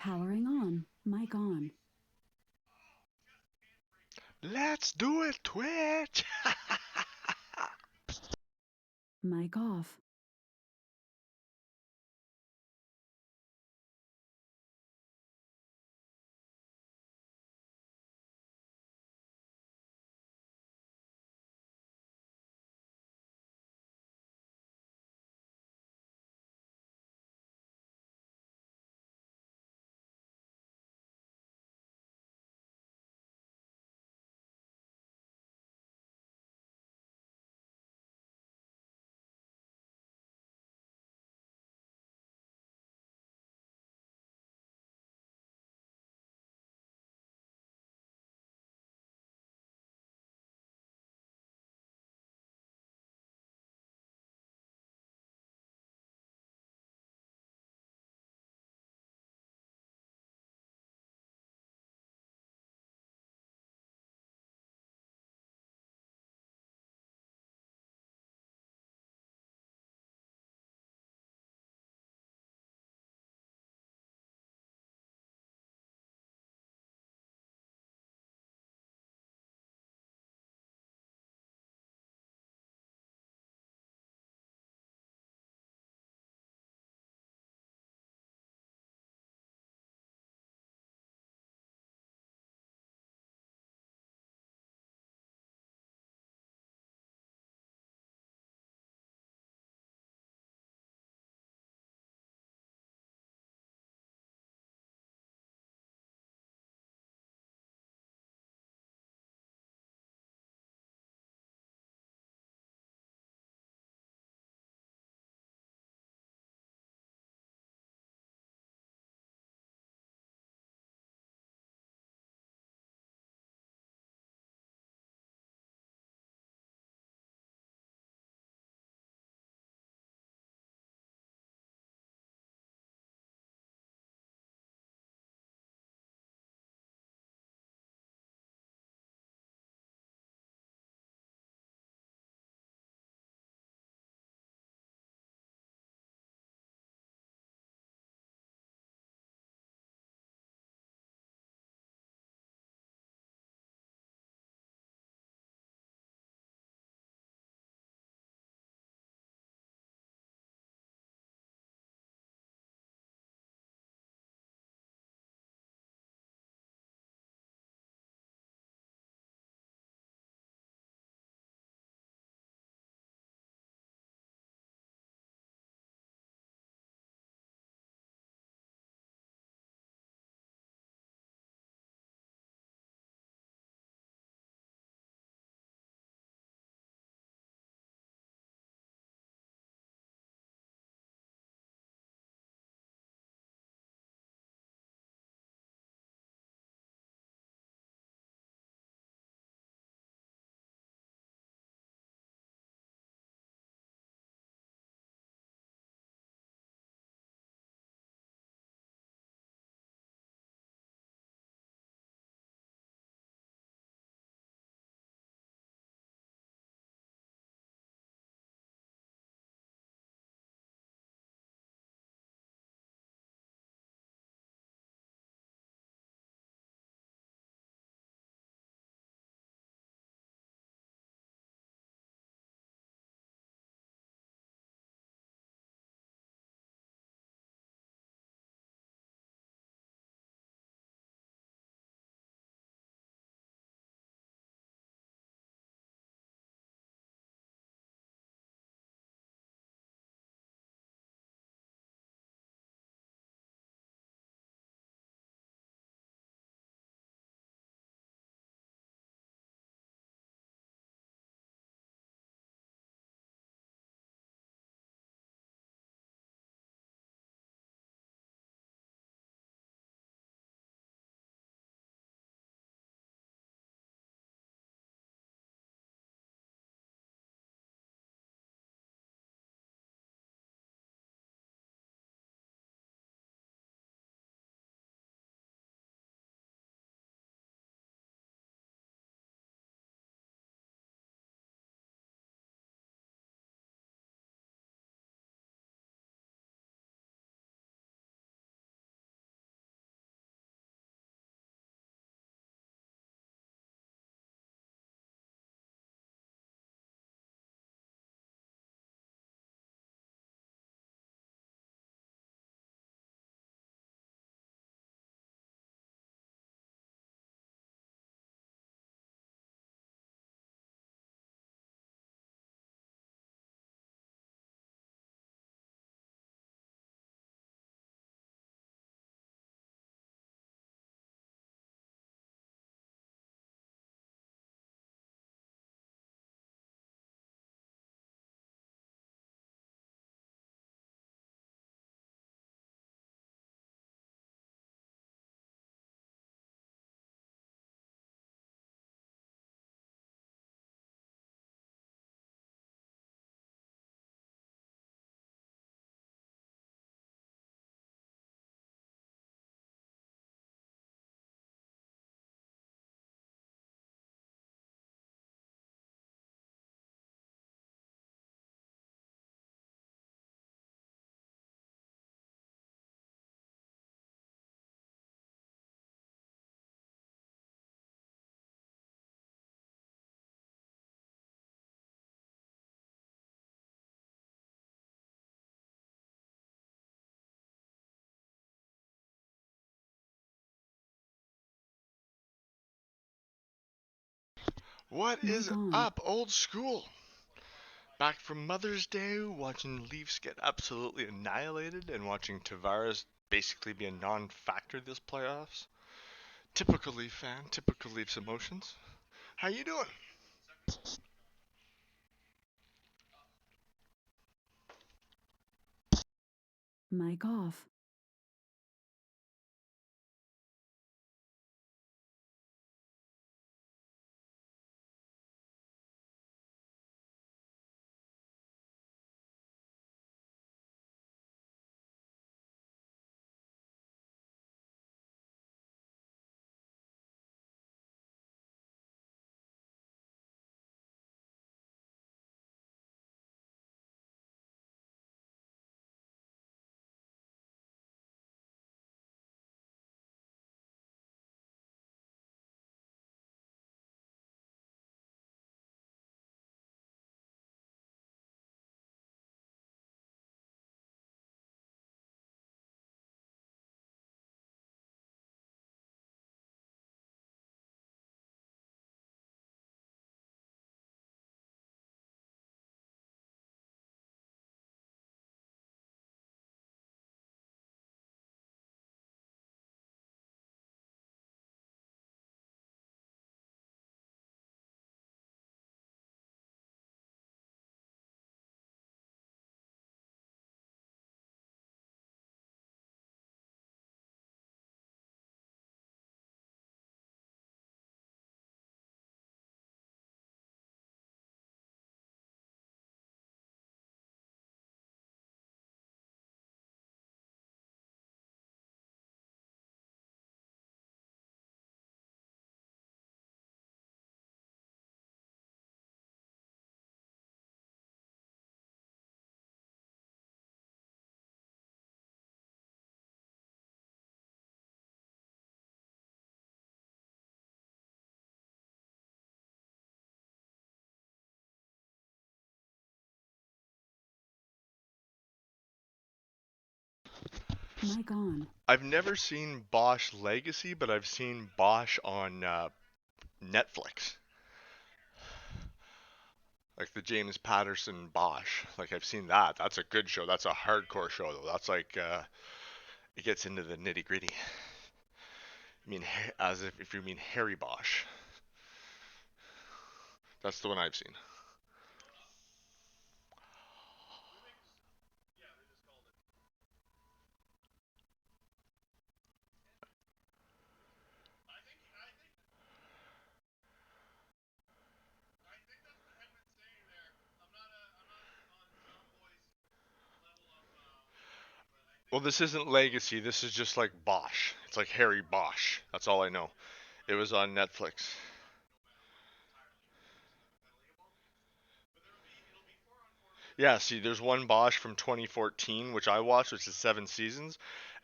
Powering on. Mic on. Let's do it, Twitch! Mic off. What Mic is on. up, old school? Back from Mother's Day, watching Leafs get absolutely annihilated and watching Tavares basically be a non-factor this playoffs. Typical Leaf fan, typical Leafs emotions. How you doing? Mic off. Mic on. I've never seen Bosch Legacy, but I've seen Bosch on Netflix. Like the James Patterson Bosch. Like I've seen that. That's a good show. That's a hardcore show though. That's like it gets into the nitty gritty. I mean, as if you mean Harry Bosch. That's the one I've seen. Well, this isn't Legacy. This is just like Bosch. It's like Harry Bosch. That's all I know. It was on Netflix. Yeah, see, there's one Bosch from 2014, which I watched, which is 7 seasons,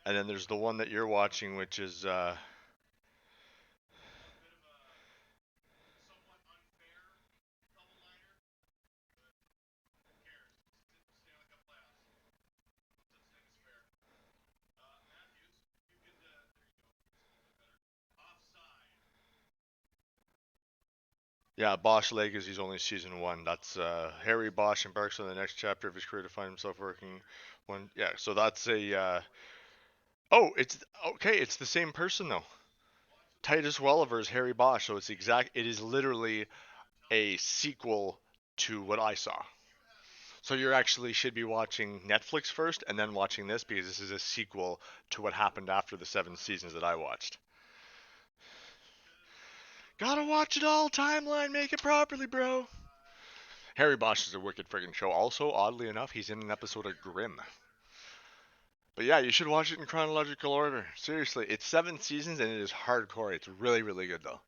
and then there's the one that you're watching, which is yeah, Bosch Legacy's only season one. That's Harry Bosch embarks on the next chapter of his career to find himself working one. Yeah, so that's a oh, it's okay. It's the same person though. Titus Welliver is Harry Bosch, so it's exact. It is literally a sequel to what I saw. So you actually should be watching Netflix first and then watching this because this is a sequel to what happened after the 7 seasons that I watched. Gotta watch it all, timeline, make it properly, bro. Harry Bosch is a wicked friggin' show. Also, oddly enough, he's in an episode of Grimm. But yeah, you should watch it in chronological order. Seriously, it's 7 seasons and it is hardcore. It's really, really good though.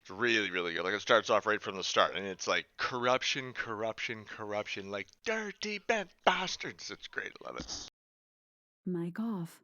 It's really, really good. Like it starts off right from the start, and it's like corruption, corruption, corruption, like dirty bad bastards. It's great. I love it. Mic off.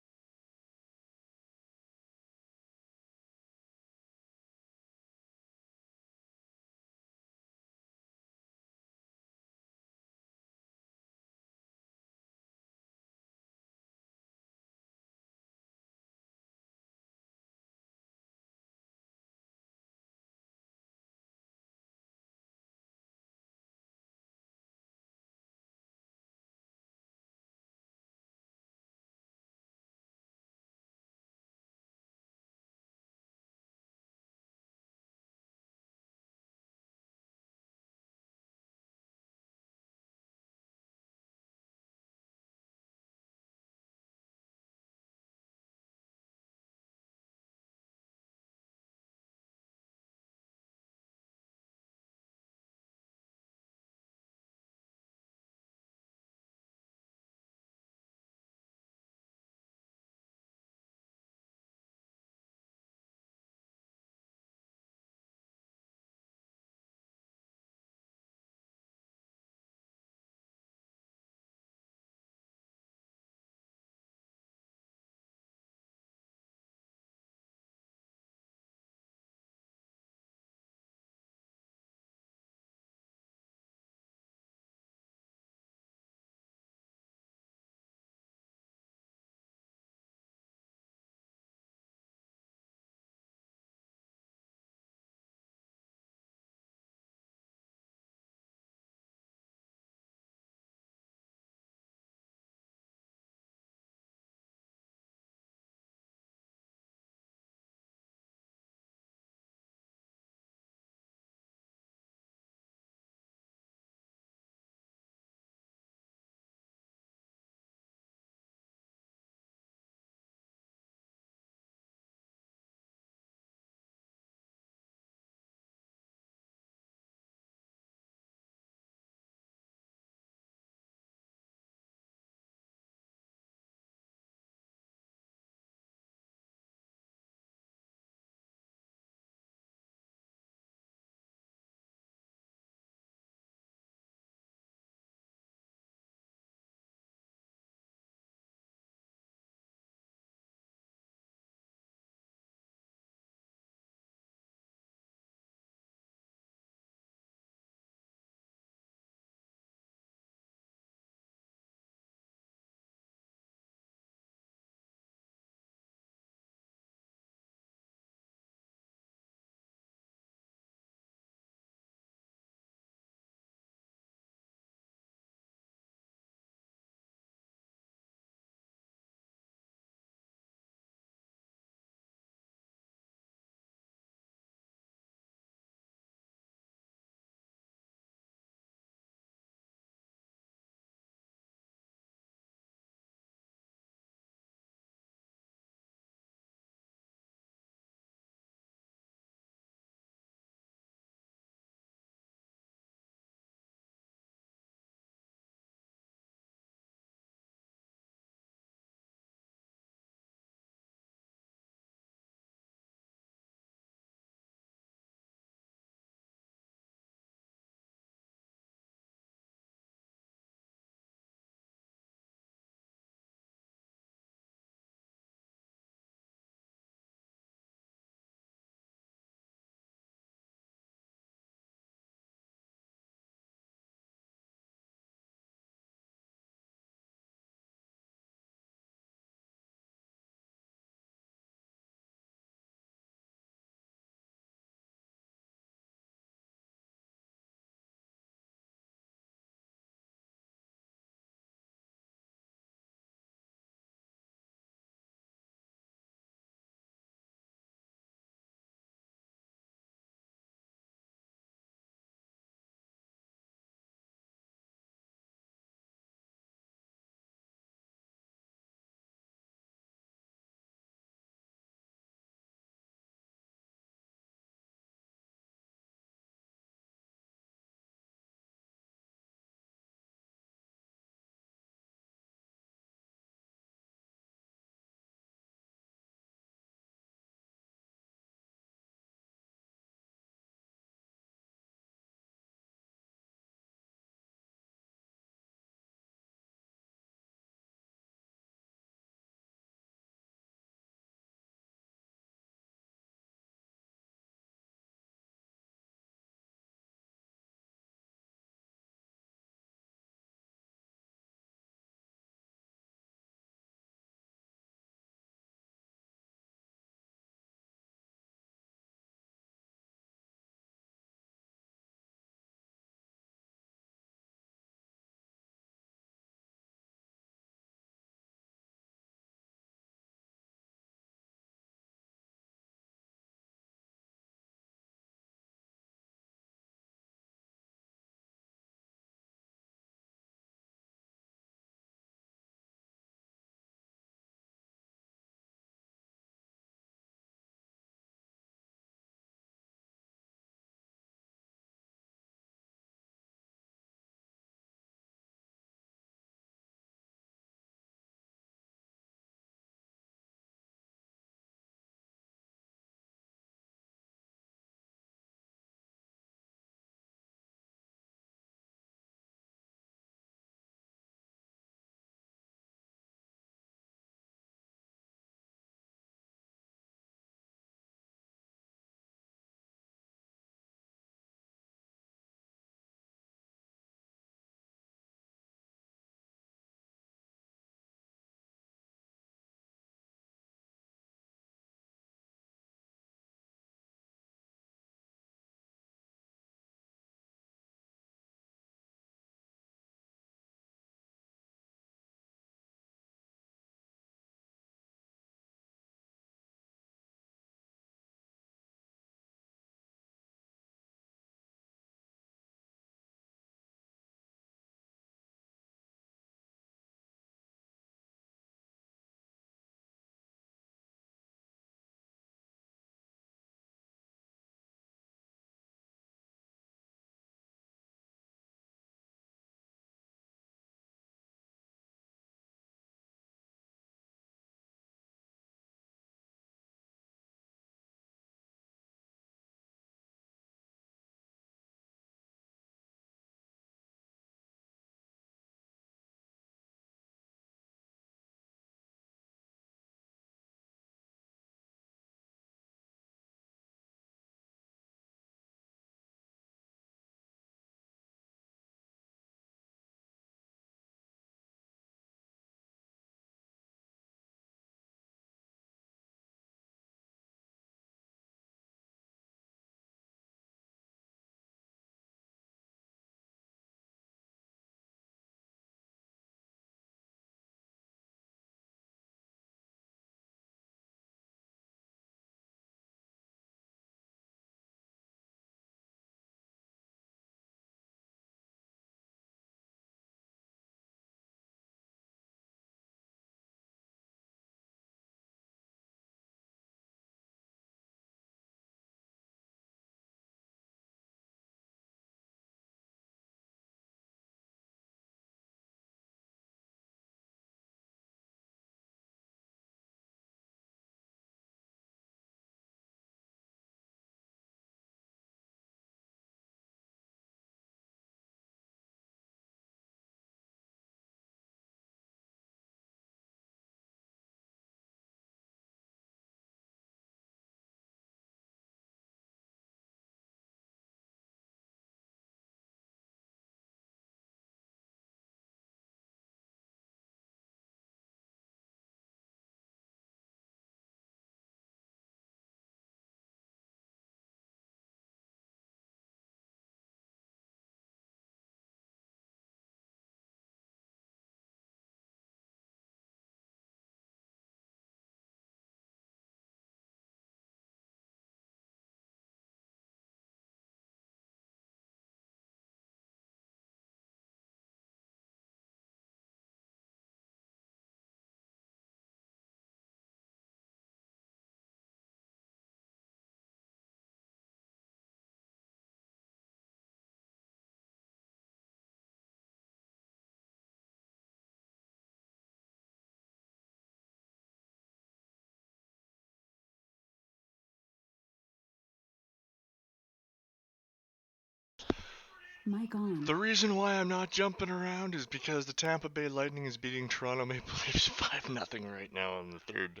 Mic on. The reason why I'm not jumping around is because the Tampa Bay Lightning is beating Toronto Maple Leafs 5-0 right now in the third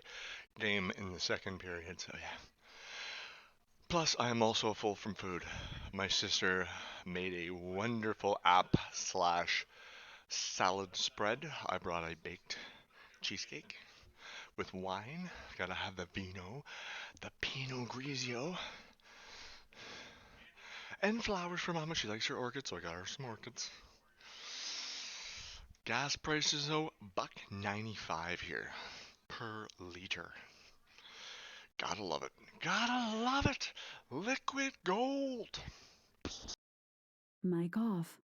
game in the second period. So yeah. Plus, I am also full from food. My sister made a wonderful app slash salad spread. I brought a baked cheesecake with wine. Gotta have the vino, the Pinot Grigio, and flowers for Mama. She likes her orchids, so I got her some orchids. Gas prices though, $1.95 here per liter. Gotta love it. Gotta love it. Liquid gold. Mic off.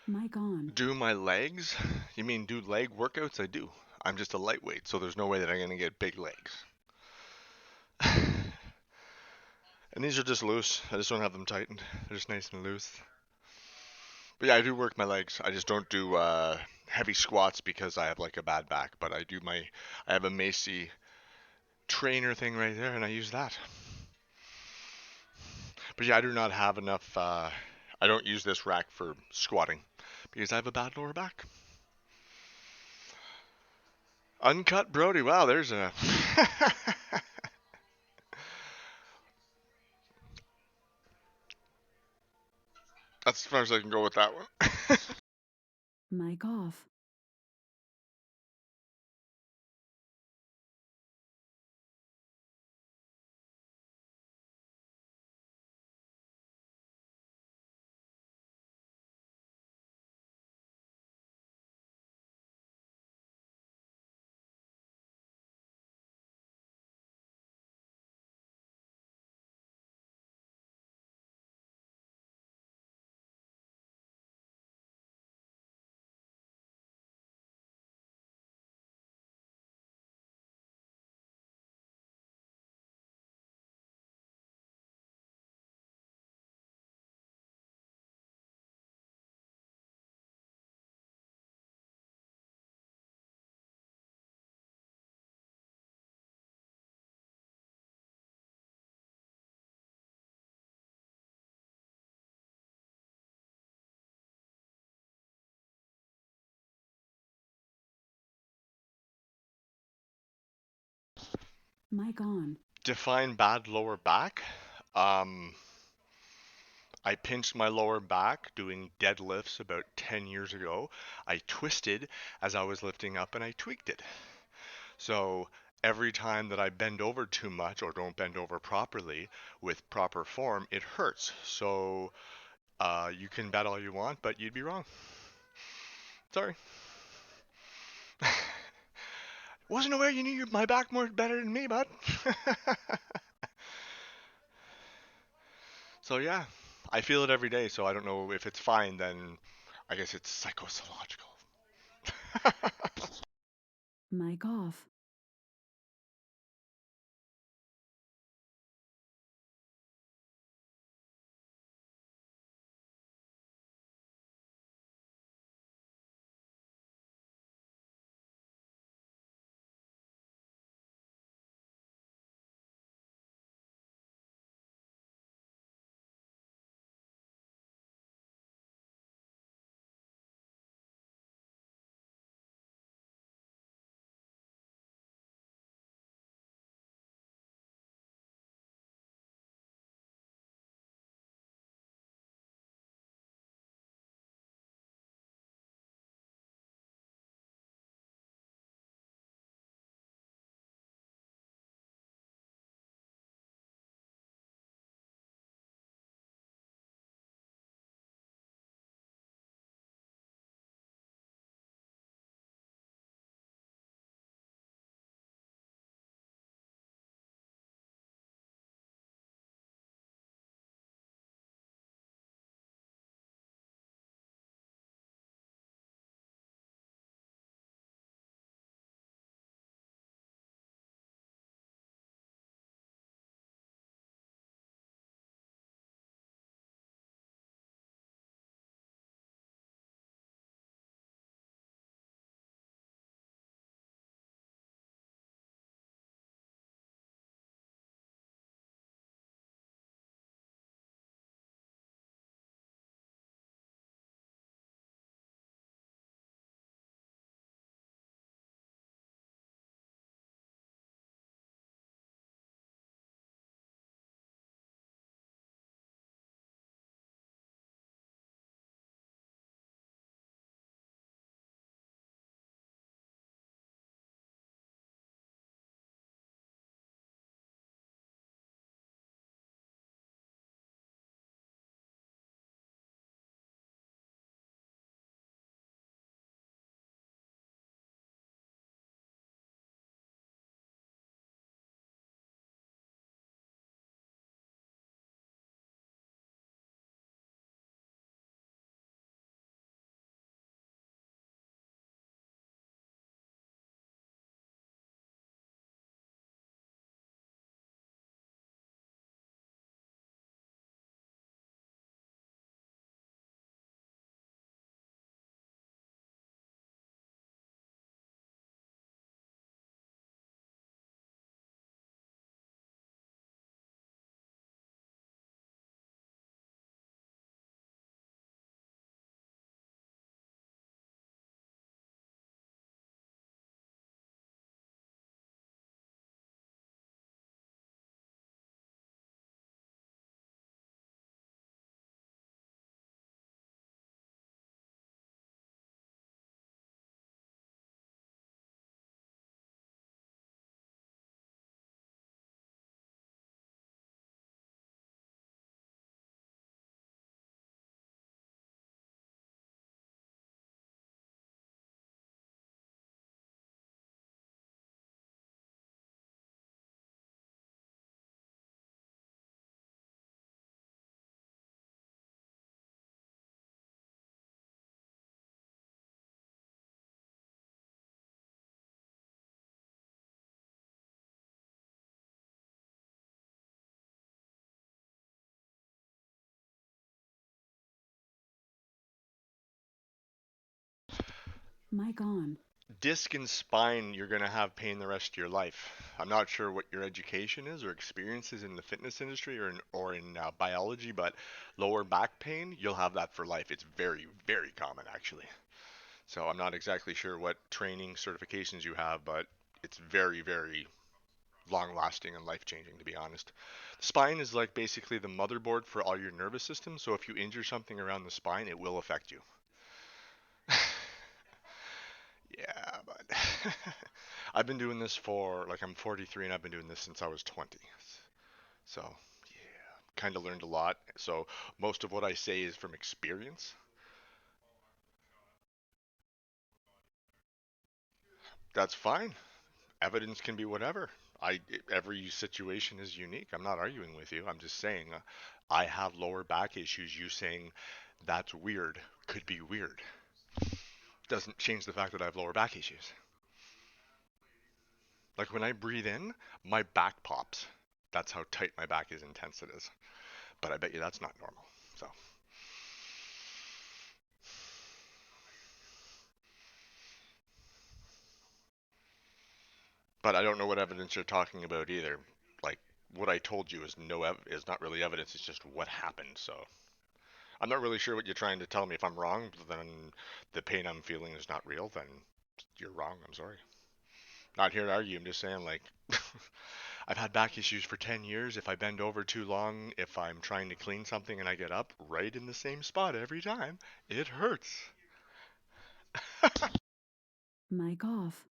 Mic on. Do my legs? You mean do leg workouts? I do. I'm just a lightweight, so there's no way that I'm gonna get big legs. And these are just loose. I just don't have them tightened. They're just nice and loose. But yeah, I do work my legs. I just don't do heavy squats because I have like a bad back. But I have a Macy trainer thing right there, and I use that. But yeah, I do not have enough. I don't use this rack for squatting because I have a bad lower back. Uncut Brody. Wow, there's a. That's as far as I can go with that one. Mic off. Mic on. Define bad lower back. Um, I pinched my lower back doing deadlifts about 10 years ago. I twisted as I was lifting up and I tweaked it. So every time that I bend over too much or don't bend over properly with proper form, it hurts. So you can bet all you want, but you'd be wrong. Sorry. Wasn't aware you knew my back more better than me, bud. So yeah, I feel it every day. So I don't know if it's fine. Then I guess it's psychological. Mic off. Mic on. Disc and spine, you're going to have pain the rest of your life. I'm not sure what your education is or experience is in the fitness industry or in biology, but lower back pain, you'll have that for life. It's very, very common, actually. So I'm not exactly sure what training certifications you have, but it's very, very long lasting and life changing, to be honest. The spine is like basically the motherboard for all your nervous system. So if you injure something around the spine, it will affect you. Yeah, but I've been doing this for like I'm 43 and I've been doing this since I was 20. So, yeah, kind of learned a lot. So, most of what I say is from experience. That's fine. Evidence can be whatever. Every situation is unique. I'm not arguing with you. I'm just saying I have lower back issues. You saying that's weird could be weird. Doesn't change the fact that I have lower back issues. Like when I breathe in, my back pops. That's how tight my back is, intense it is. But I bet you that's not normal. So, but I don't know what evidence you're talking about either. Like what I told you is is not really evidence. It's just what happened. So I'm not really sure what you're trying to tell me. If I'm wrong, then the pain I'm feeling is not real. Then you're wrong. I'm sorry. Not here to argue. I'm just saying like I've had back issues for 10 years. If I bend over too long, if I'm trying to clean something and I get up right in the same spot every time, it hurts. Mic off.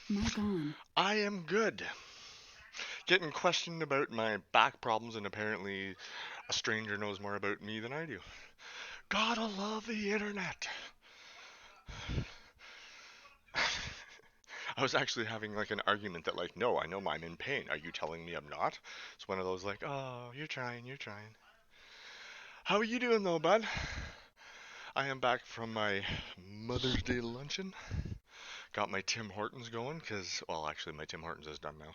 Mic on. I am good. Getting questioned about my back problems, and apparently a stranger knows more about me than I do. Gotta love the internet. I was actually having like an argument that like, no, I know I'm in pain. Are you telling me I'm not? It's one of those like, oh, you're trying, you're trying. How are you doing though, bud? I am back from my Mother's Day luncheon. Got my Tim Hortons going because, well, actually my Tim Hortons is done now.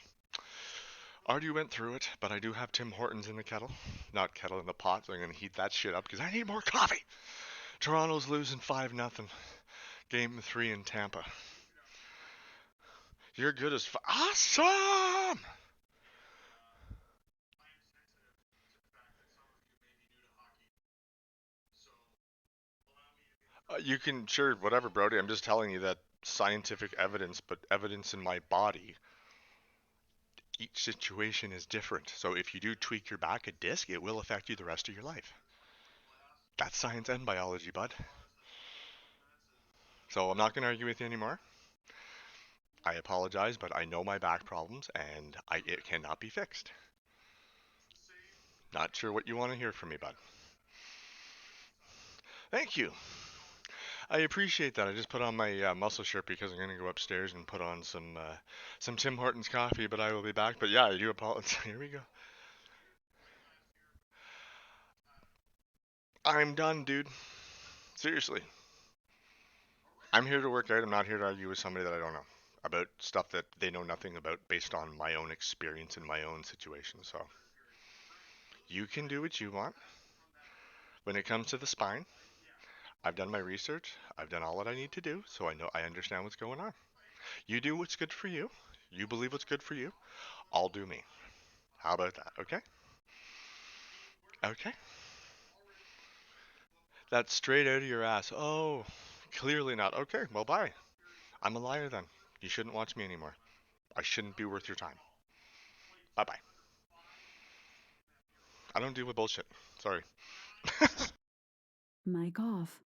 Already went through it, but I do have Tim Hortons in the kettle. Not kettle in the pot, so I'm going to heat that shit up because I need more coffee. Toronto's losing 5-0. Game 3 in Tampa. You're good as awesome! You can, sure, whatever, Brody. I'm just telling you that scientific evidence, but evidence in my body. Each situation is different. So if you do tweak your back a disc, it will affect you the rest of your life. That's science and biology, bud. So I'm not going to argue with you anymore. I apologize, but I know my back problems and it cannot be fixed. Not sure what you want to hear from me, bud. Thank you. I appreciate that. I just put on my muscle shirt because I'm gonna go upstairs and put on some Tim Hortons coffee, but I will be back. But yeah, I do apologize. Here we go. I'm done, dude. Seriously. I'm here to work out. I'm not here to argue with somebody that I don't know about stuff that they know nothing about based on my own experience and my own situation. So you can do what you want. When it comes to the spine, I've done my research. I've done all that I need to do, so I understand what's going on. You do what's good for you. You believe what's good for you. I'll do me. How about that? Okay? Okay. That's straight out of your ass. Oh, clearly not. Okay, well, bye. I'm a liar then. You shouldn't watch me anymore. I shouldn't be worth your time. Bye bye. I don't deal with bullshit. Sorry. Mic off.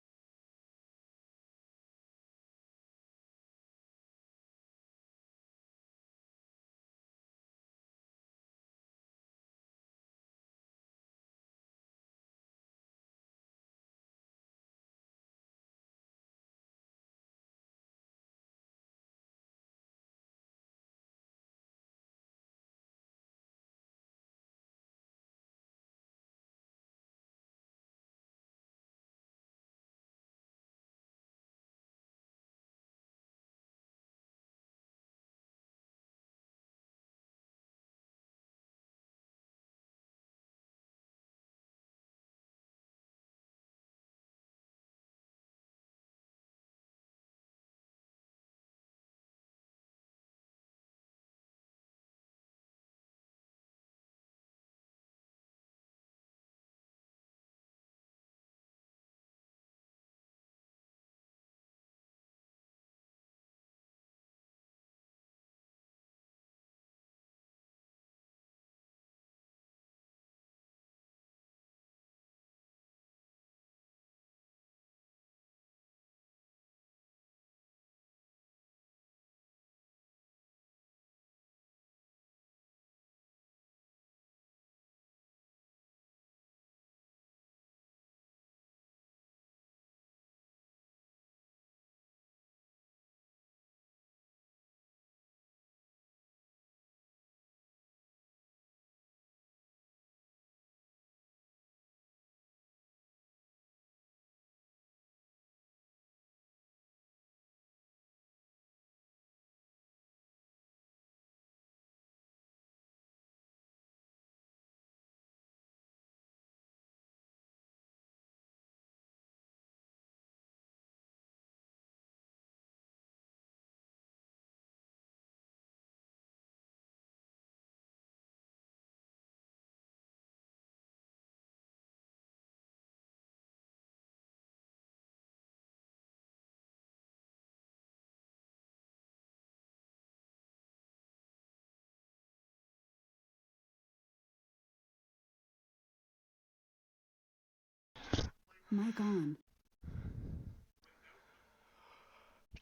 Mic on.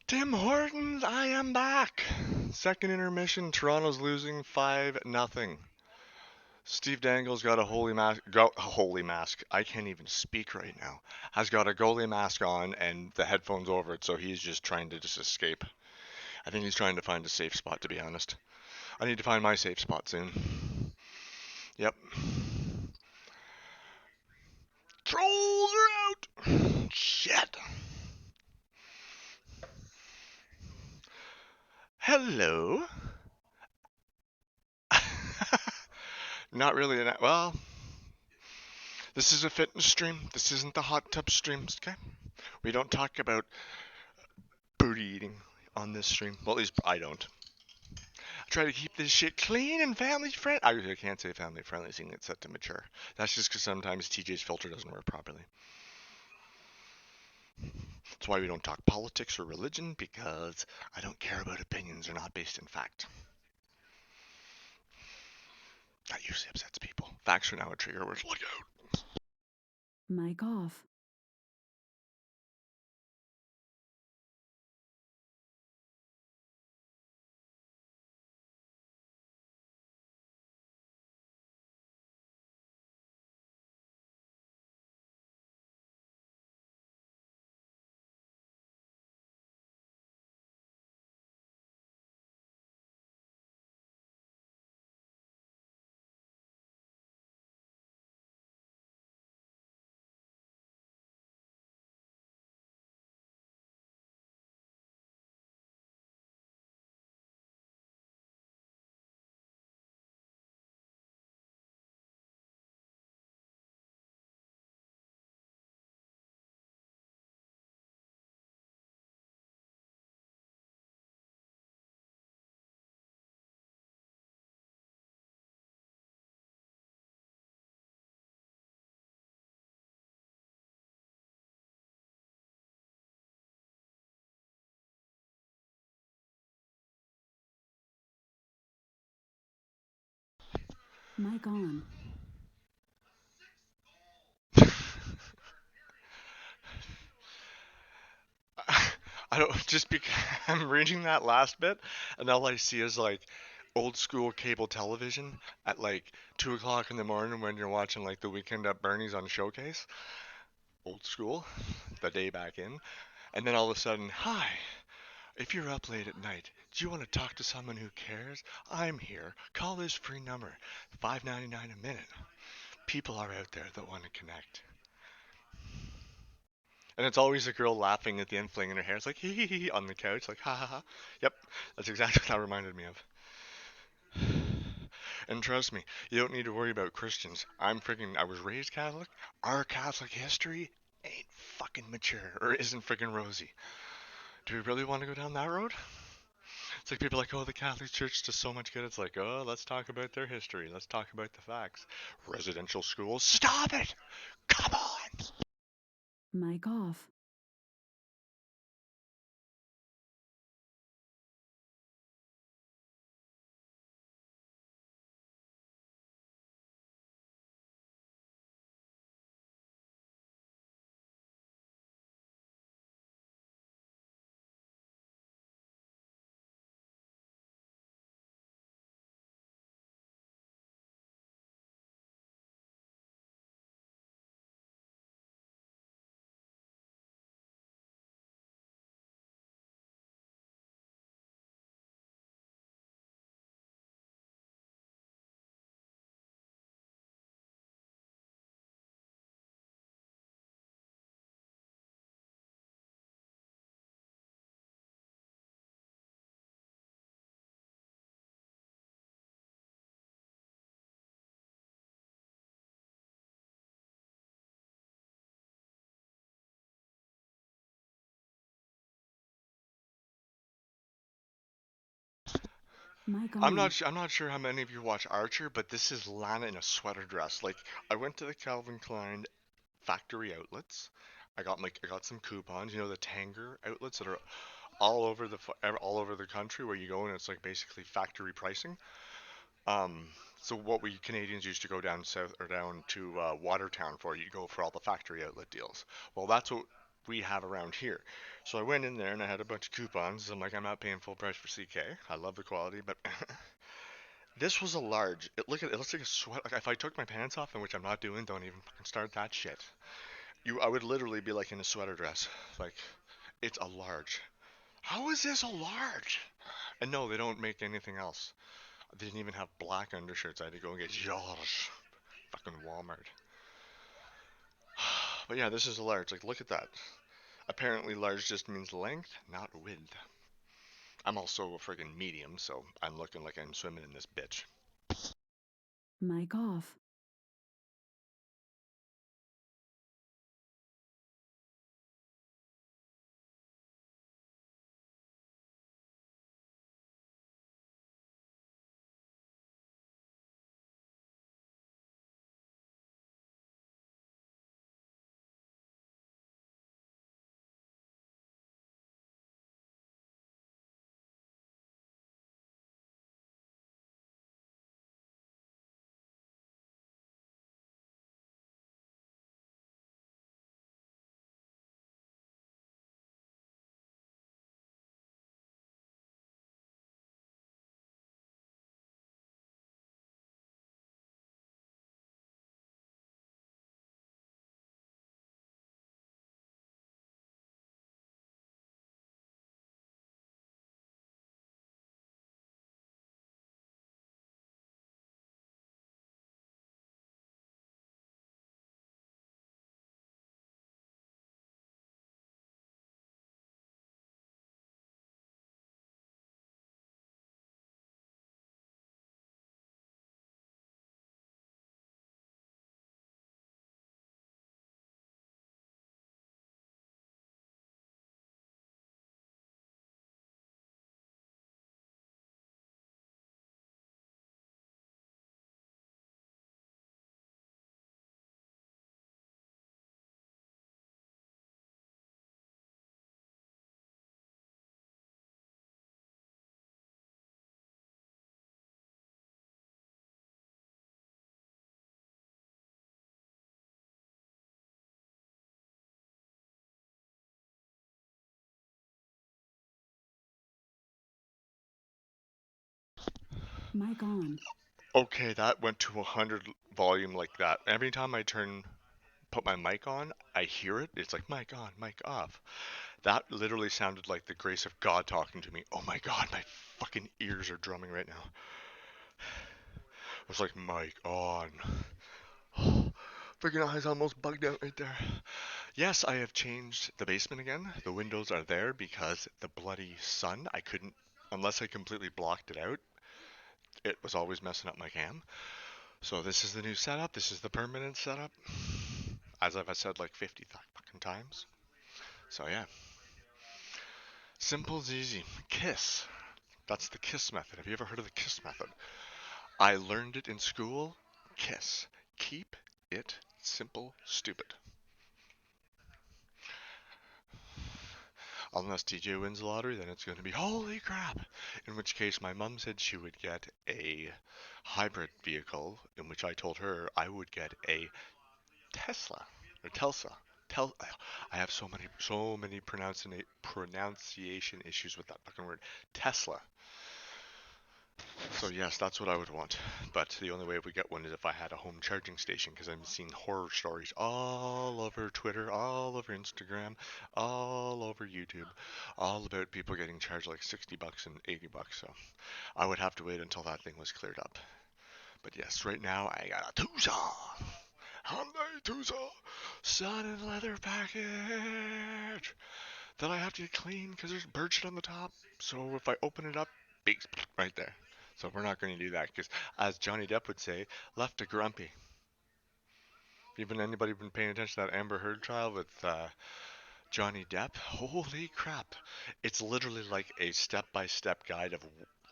Tim Hortons, I am back. Second intermission. Toronto's losing 5-0. Steve Dangle's got a holy mask. I can't even speak right now. Has got a goalie mask on and the headphones over it, so he's just trying to just escape. I think he's trying to find a safe spot, to be honest. I need to find my safe spot soon. Yep. Trolls are out! Shit. Hello. Not really well, this is a fitness stream. This isn't the hot tub streams, okay? We don't talk about booty eating on this stream. Well, at least I don't. I try to keep this shit clean and family friendly. I can't say family friendly, seeing it's set to mature. That's just because sometimes TJ's filter doesn't work properly. That's why we don't talk politics or religion, because I don't care about opinions. They're not based in fact. That usually upsets people. Facts are now a trigger word. Look out. Mic off. Mic on. I don't just because I'm reading that last bit, and all I see is like old school cable television at like 2 o'clock in the morning when you're watching like the Weekend at Bernie's on Showcase. Old school, the day back in, and then all of a sudden, hi. If you're up late at night, do you want to talk to someone who cares? I'm here. Call this free number, $5.99 a minute. People are out there that want to connect. And it's always a girl laughing at the end, flinging her hair. It's like hee hee hee on the couch, like ha ha ha. Yep, that's exactly what that reminded me of. And trust me, you don't need to worry about Christians. I was raised Catholic. Our Catholic history ain't fucking mature or isn't freaking rosy. Do we really want to go down that road? It's like people are like, oh, the Catholic Church does so much good. It's like, oh, let's talk about their history. Let's talk about the facts. Residential schools, stop it! Come on! Mic off. Mic on. I'm not sure how many of you watch Archer, but this is Lana in a sweater dress. Like I went to the Calvin Klein factory outlets. I got some coupons. You know the Tanger outlets that are all over the country where you go and it's like basically factory pricing. Um, so what we Canadians used to go down south or down to Watertown for, you go for all the factory outlet deals. Well, that's what we have around here. So I went in there and I had a bunch of coupons. I'm like, I'm not paying full price for CK. I love the quality, but this was a large. It looks like a sweat. Like if I took my pants off, and which I'm not doing, don't even fucking start that shit. I would literally be like in a sweater dress. Like it's a large. How is this a large? And no, they don't make anything else. They didn't even have black undershirts. I had to go and get yours. Fucking Walmart. But yeah, this is a large. Like, look at that. Apparently, large just means length, not width. I'm also a friggin' medium, so I'm looking like I'm swimming in this bitch. Mic off. Mic on. Okay, that went to 100 volume like that. Every time I put my mic on, I hear it. It's like mic on, mic off. That literally sounded like the grace of God talking to me. Oh my God, my fucking ears are drumming right now. I was like, mic on. Freaking eyes almost bugged out right there. Yes, I have changed the basement again. The windows are there because the bloody sun, I couldn't, unless I completely blocked it out, it was always messing up my cam. So this is the new setup. This is the permanent setup. As I've said like 50 fucking times. So yeah, simple as easy. Kiss. That's the kiss method. Have you ever heard of the kiss method? I learned it in school. Kiss. Keep it simple, stupid. Unless TJ wins the lottery, then it's going to be holy crap. In which case, my mum said she would get a hybrid vehicle, in which I told her I would get a Tesla or Telsa. I have so many pronunciation issues with that fucking word. Tesla. So yes, that's what I would want. But the only way we get one is if I had a home charging station, because I'm seeing horror stories all over Twitter, all over Instagram, all over YouTube, all about people getting charged like $60 and $80. So I would have to wait until that thing was cleared up. But yes, right now I got a Tucson, Hyundai Tucson, sun and leather package that I have to get clean because there's bird shit on the top. So if I open it up, big right there. So we're not going to do that because, as Johnny Depp would say, left a grumpy. Even anybody been paying attention to that Amber Heard trial with Johnny Depp? Holy crap! It's literally like a step-by-step guide of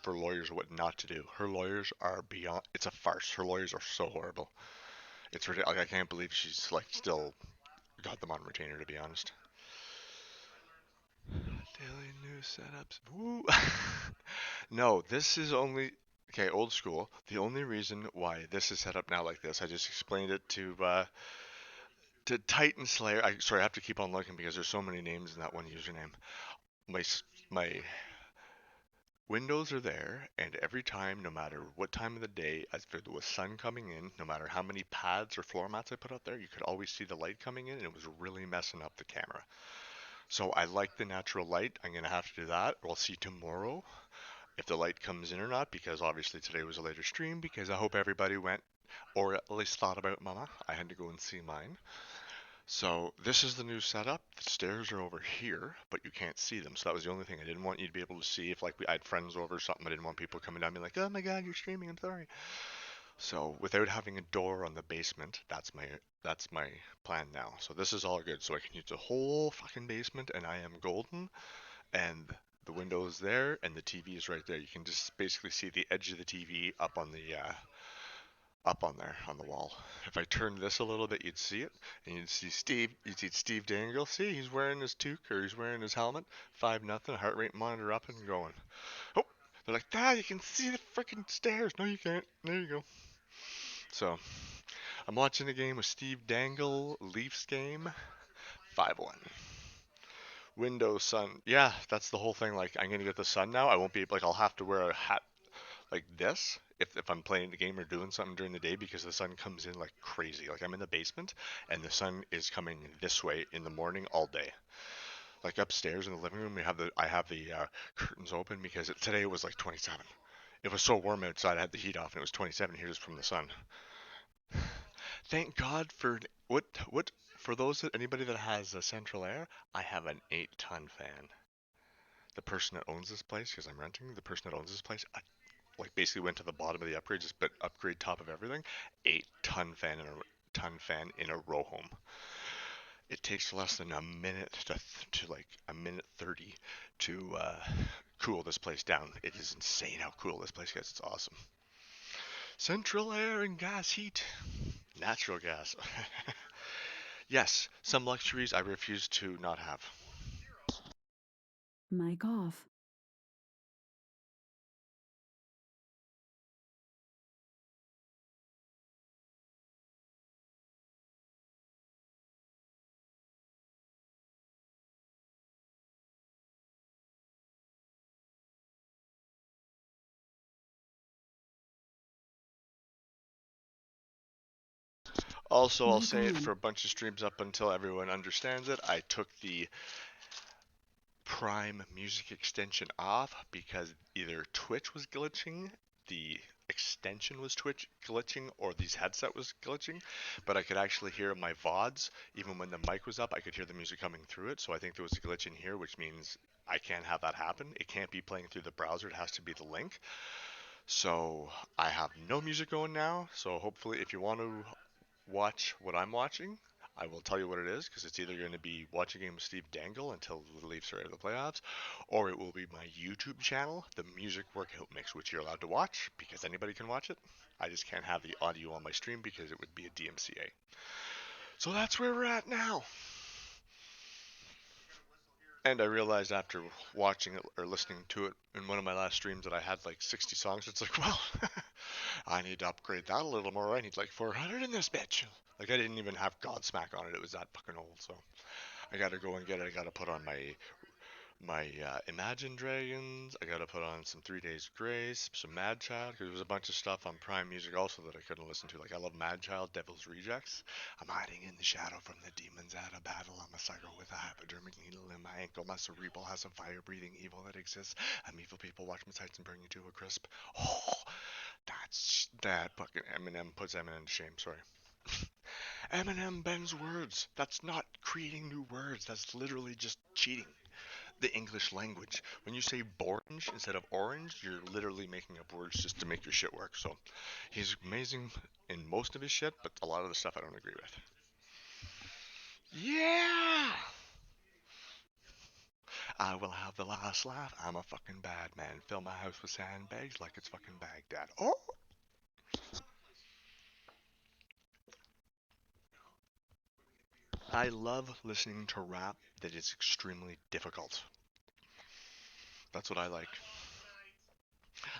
for lawyers what not to do. Her lawyers are beyond. It's a farce. Her lawyers are so horrible. It's ridiculous. Like, I can't believe she's like still got them on retainer. To be honest. Daily news setups. Woo. No, this is only okay. Old school. The only reason why this is set up now like this, I just explained it to Titan Slayer. Sorry, I have to keep on looking because there's so many names in that one username. My windows are there, and every time, no matter what time of the day, as if there was sun coming in, no matter how many pads or floor mats I put out there, you could always see the light coming in, and it was really messing up the camera. So I like the natural light. I'm gonna have to do that. We'll see tomorrow if the light comes in or not, because obviously today was a later stream, because I hope everybody went or at least thought about Mama. I had to go and see mine. So this is the new setup. The stairs are over here, but you can't see them. So that was the only thing I didn't want you to be able to see. If like I had friends over or something, I didn't want people coming down and be like, "Oh my God, you're streaming. I'm sorry." So without having a door on the basement, that's my plan now. So this is all good. So I can use the whole fucking basement, and I am golden. And the window is there, and the TV is right there. You can just basically see the edge of the TV up on there on the wall. If I turned this a little bit, you'd see it, and you'd see Steve Dangle. See, he's wearing his toque or he's wearing his helmet. 5-0, heart rate monitor up and going. Oh, they're like, Dad, you can see the freaking stairs. No, you can't. There you go. So I'm watching the game with Steve Dangle, Leafs game, 5-1. Windows sun. Yeah, that's the whole thing. Like, I'm gonna get the sun now. I won't be like, I'll have to wear a hat like this if I'm playing the game or doing something during the day because the sun comes in like crazy. Like, I'm in the basement and the sun is coming this way in the morning all day. Like upstairs in the living room, I have the curtains open because today it was like 27. It was so warm outside. I had the heat off and it was 27 here just from the sun. Thank God for what for those that anybody that has a central air, I have an 8-ton fan. The person that owns this place, because I'm renting, the person that owns this place, like basically went to the bottom of the upgrade, just but upgrade top of everything. 8-ton fan in a row home. It takes less than a minute to like a minute 30 to cool this place down. It is insane how cool this place gets. It's awesome. Central air and gas heat. Natural gas. Yes, some luxuries I refuse to not have. Mic off. Also, I'll Mic say it for on. a bunch of streams up until everyone understands it. I took the Prime Music extension off because either Twitch was glitching, the extension was Twitch glitching, or these headset was glitching. But I could actually hear my VODs even when the mic was up. I could hear the music coming through it. So I think there was a glitch in here, which means I can't have that happen. It can't be playing through the browser. It has to be the link. So I have no music going now. So hopefully, if you want to watch what I'm watching, I will tell you what it is because it's either going to be watch a game with Steve Dangle until the Leafs are out of the playoffs, or it will be my YouTube channel, the Music Workout Mix, which you're allowed to watch because anybody can watch it. I just can't have the audio on my stream because it would be a DMCA. So that's where we're at now. And I realized after watching it or listening to it in one of my last streams that I had like 60 songs. It's like, well, I need to upgrade that a little more. I need like 400 in this bitch. Like I didn't even have Godsmack on it. It was that fucking old. So I gotta go and get it. I gotta put on my Imagine Dragons. I gotta put on some 3 Days Grace, some Mad Child, because there was a bunch of stuff on Prime Music also that I couldn't listen to. Like I love Mad Child, Devil's Rejects. I'm hiding in the shadow from the demons at a battle. I'm a psycho with a hypodermic needle in my ankle. My cerebral has a fire-breathing evil that exists. I'm evil people. Watch my sights and burn you to a crisp. Oh, that fucking Eminem puts Eminem to shame. Sorry. Eminem bends words. That's not creating new words. That's literally just cheating the English language. When you say orange instead of orange, you're literally making up words just to make your shit work. So he's amazing in most of his shit, but a lot of the stuff I don't agree with. Yeah! I will have the last laugh. I'm a fucking bad man. Fill my house with sandbags like it's fucking Baghdad. Oh! I love listening to rap that is extremely difficult. That's what I like.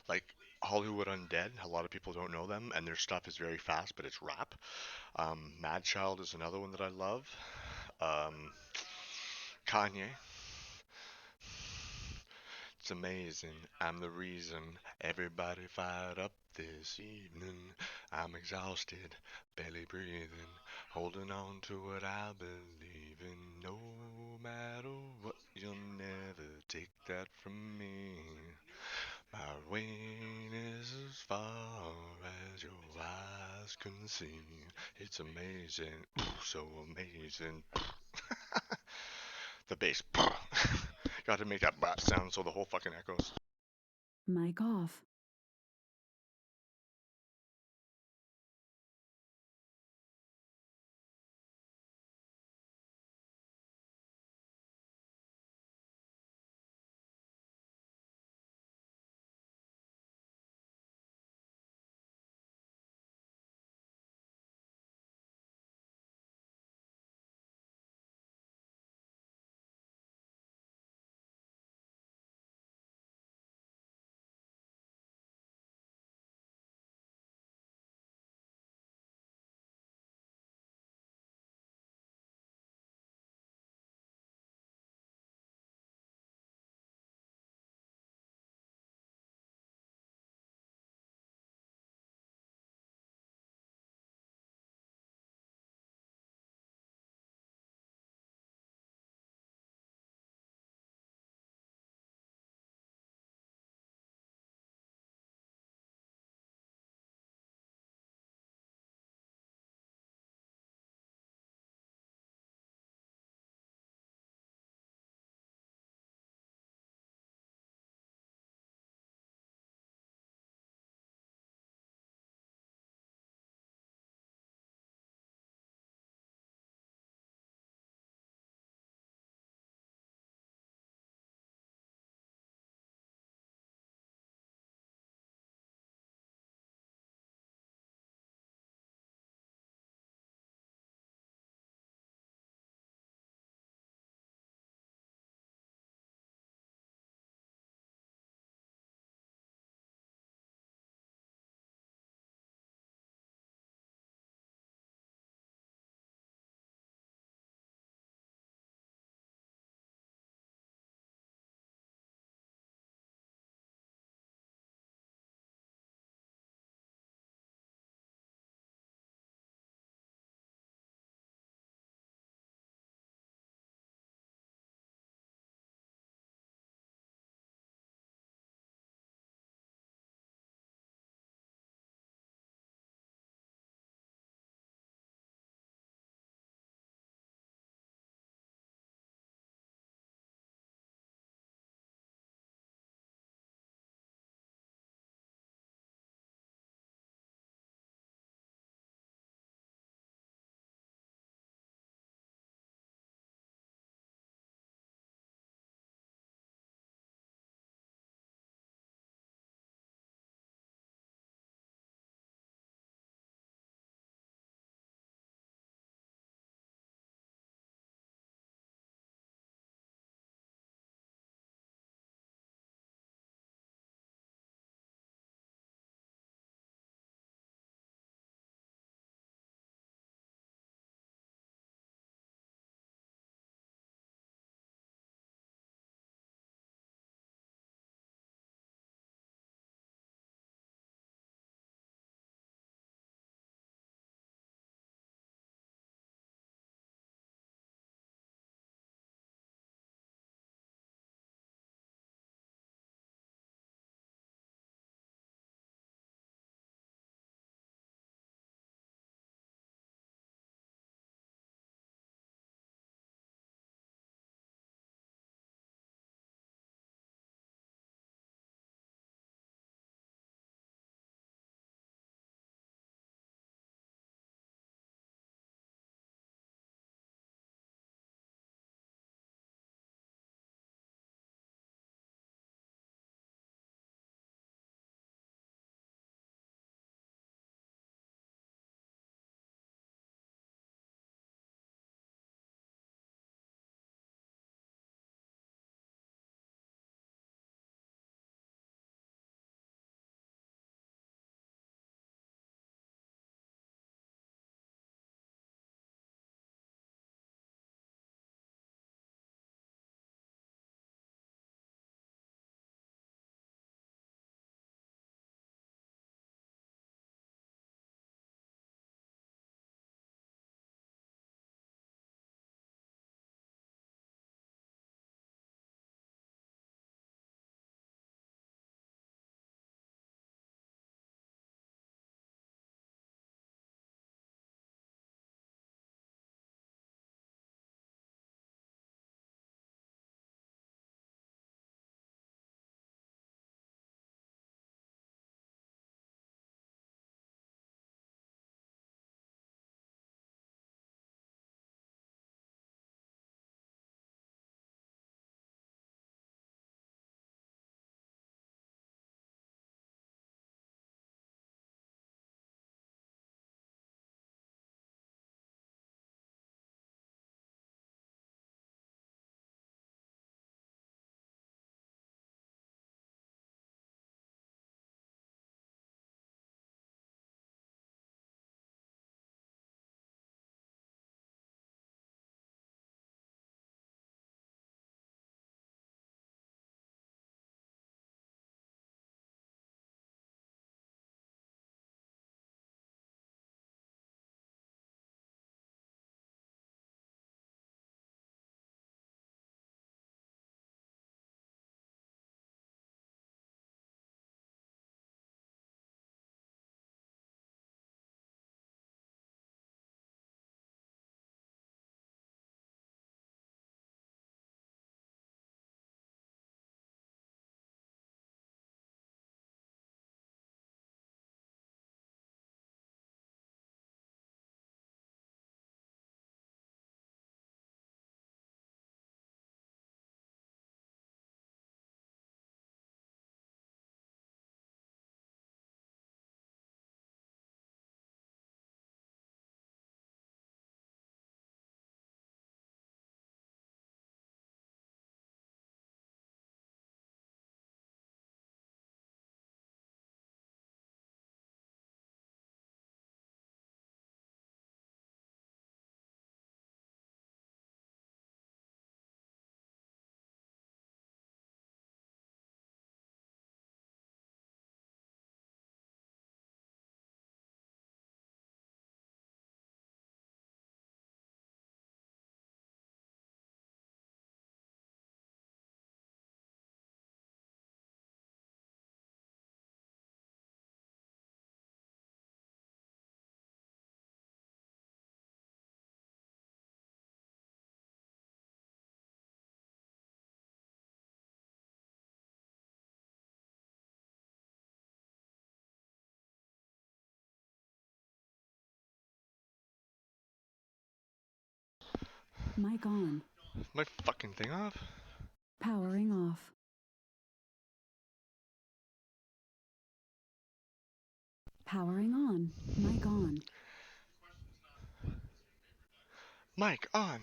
Like Hollywood Undead, a lot of people don't know them, and their stuff is very fast, but it's rap. Mad Child is another one that I love. Um, Kanye. It's amazing. I'm the reason everybody fired up this evening. I'm exhausted, barely breathing, holding on to what I believe in. No matter what, you'll never take that from me. My weight is as far as your eyes can see. It's amazing, so amazing. The bass. Got to make that bat sound so the whole fucking echoes. Mic off. Mic on. My fucking thing off? Powering off. Powering on. Mic on. Mic on.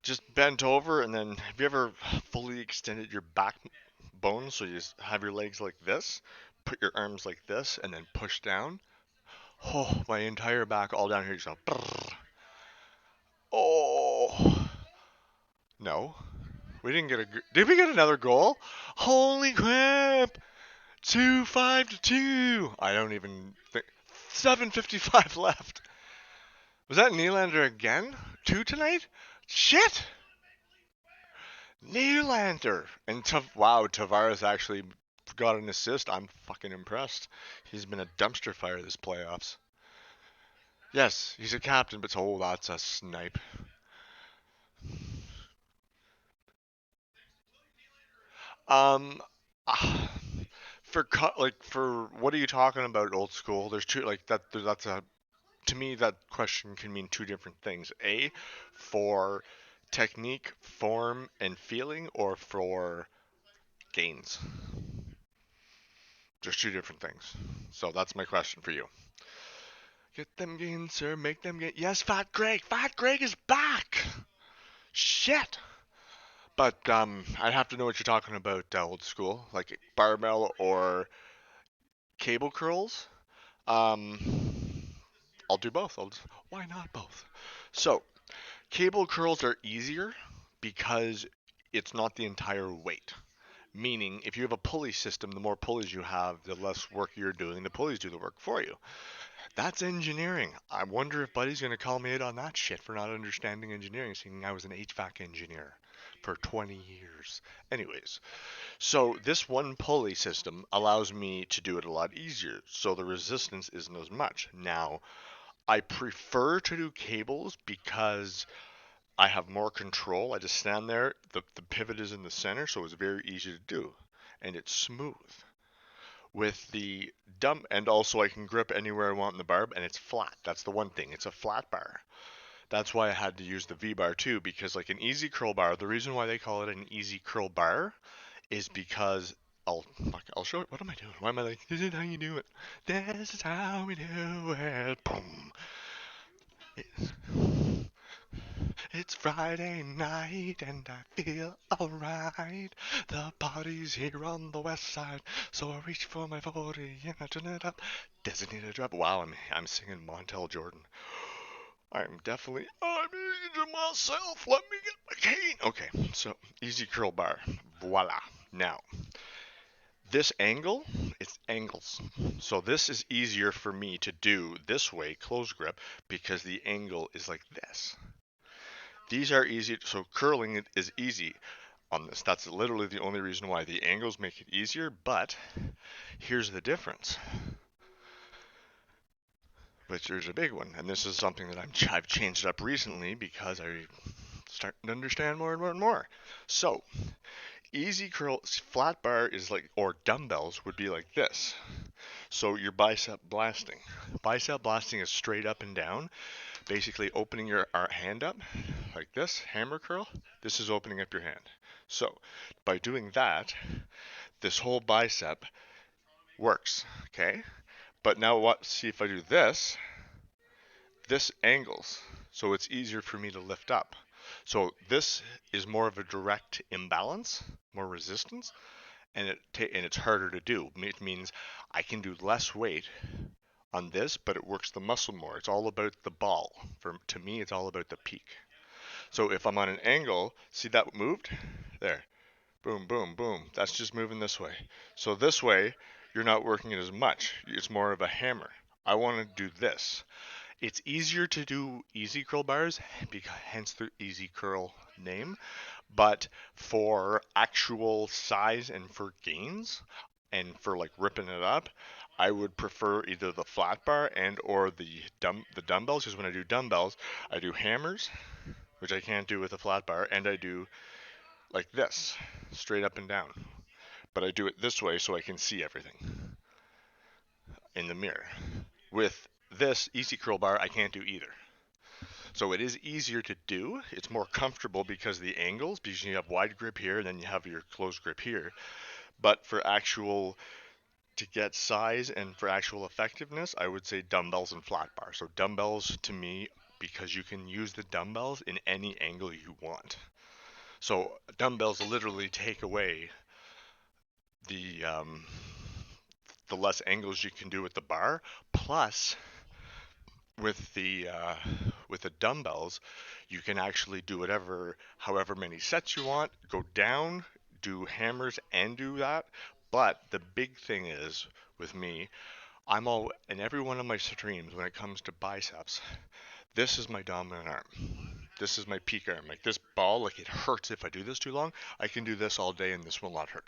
Just bent over, and then have you ever fully extended your backbone so you just have your legs like this, put your arms like this, and then push down? Oh, my entire back all down here just go. Oh, no. We didn't get a. Did we get another goal? Holy crap! 2-5 to 2. I don't even think. 7:55 left. Was that Nylander again? Two tonight? Shit! Nylander! And wow, Tavares actually got an assist. I'm fucking impressed. He's been a dumpster fire this playoffs. Yes, he's a captain, but oh, that's a snipe. Um, ah, for what are you talking about, old school? There's two like that. That's a to me that question can mean two different things. A, for technique, form, and feeling, or for gains. Just two different things. So that's my question for you. Get them gains, sir. Make them gains. Yes, Fat Greg. Fat Greg is back. Shit. But I'd have to know what you're talking about, old school, like barbell or cable curls. I'll do both. Why not both? So cable curls are easier because it's not the entire weight. Meaning, if you have a pulley system, the more pulleys you have, the less work you're doing. The pulleys do the work for you. That's engineering. I wonder if Buddy's going to call me out on that shit for not understanding engineering, seeing I was an HVAC engineer for 20 years. Anyways, so this one pulley system allows me to do it a lot easier, so the resistance isn't as much. Now, I prefer to do cables because I have more control. I just stand there, the pivot is in the center, so it's very easy to do, and it's smooth. With the dumb, and also I can grip anywhere I want in the bar, and it's flat. That's the one thing. It's a flat bar. That's why I had to use the V bar too, because like an easy curl bar, the reason why they call it an easy curl bar is because I'll show it. What am I doing? Why am I like, this is how you do it? This is how we do it. Boom. It's Friday night and I feel alright. The party's here on the west side, so I reach for my 40 and I turn it up. Designated drop. Wow, I'm singing Montel Jordan. I'm aging myself. Let me get my cane. Okay, so easy curl bar. Voila. Now, this angle, it's angles. So this is easier for me to do this way, close grip, because the angle is like this. These are easy, so curling it is easy on this. That's literally the only reason why. The angles make it easier, but here's the difference, which there's a big one, and this is something that I've changed up recently because I'm starting to understand more and more and more. So, easy curl, flat bar is like, or dumbbells would be like this. So your bicep blasting. Bicep blasting is straight up and down, basically opening your hand up like this, hammer curl. This is opening up your hand. So by doing that, this whole bicep works, okay? But now what? See if I do this, this angles, so it's easier for me to lift up. So this is more of a direct imbalance, more resistance, and it's harder to do. It means I can do less weight on this, but it works the muscle more. It's all about the ball. To me, it's all about the peak. So if I'm on an angle, see that moved? There. Boom, boom, boom. That's just moving this way. So this way, you're not working it as much. It's more of a hammer. I want to do this. It's easier to do easy curl bars, hence the easy curl name. But for actual size and for gains, and for like ripping it up, I would prefer either the flat bar and or the dumbbells. Because when I do dumbbells, I do hammers, which I can't do with a flat bar, and I do like this, straight up and down. But I do it this way so I can see everything in the mirror. With this easy curl bar, I can't do either. So it is easier to do. It's more comfortable because of the angles, because you have wide grip here and then you have your close grip here. But for actual to get size and for actual effectiveness, I would say dumbbells and flat bar. So dumbbells to me, because you can use the dumbbells in any angle you want. So dumbbells literally take away the the less angles you can do with the bar. Plus, with the dumbbells, you can actually do however many sets you want. Go down, do hammers, and do that. But the big thing is with me, I'm all in every one of my streams when it comes to biceps. This is my dominant arm. This is my peak arm. Like this ball, like it hurts if I do this too long. I can do this all day and this will not hurt.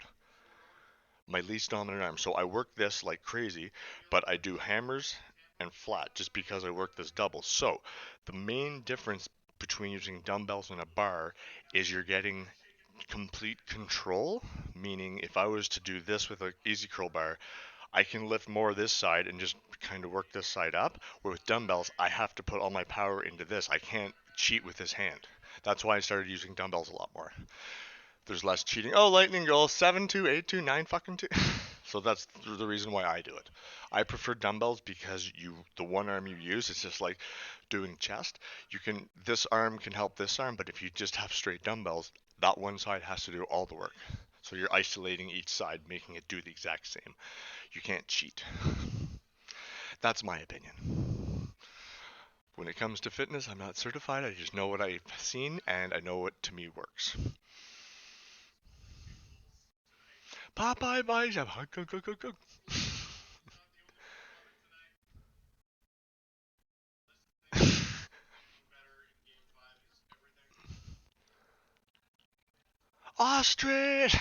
My least dominant arm. So I work this like crazy, but I do hammers and flat just because I work this double. So the main difference between using dumbbells and a bar is you're getting complete control, meaning if I was to do this with an easy curl bar, I can lift more this side and just kind of work this side up. Where with dumbbells, I have to put all my power into this. I can't cheat with this hand. That's why I started using dumbbells a lot more. There's less cheating. Oh, lightning goal, 7-2, 8-2, 9 fucking 2. So that's the reason why I do it. I prefer dumbbells because the one arm you use, it's just like doing chest. This arm can help this arm, but if you just have straight dumbbells, that one side has to do all the work. So you're isolating each side, making it do the exact same. You can't cheat. That's my opinion. When it comes to fitness, I'm not certified. I just know what I've seen and I know what to me works. Popeye bicep. Go, go, go, go. Ostrich!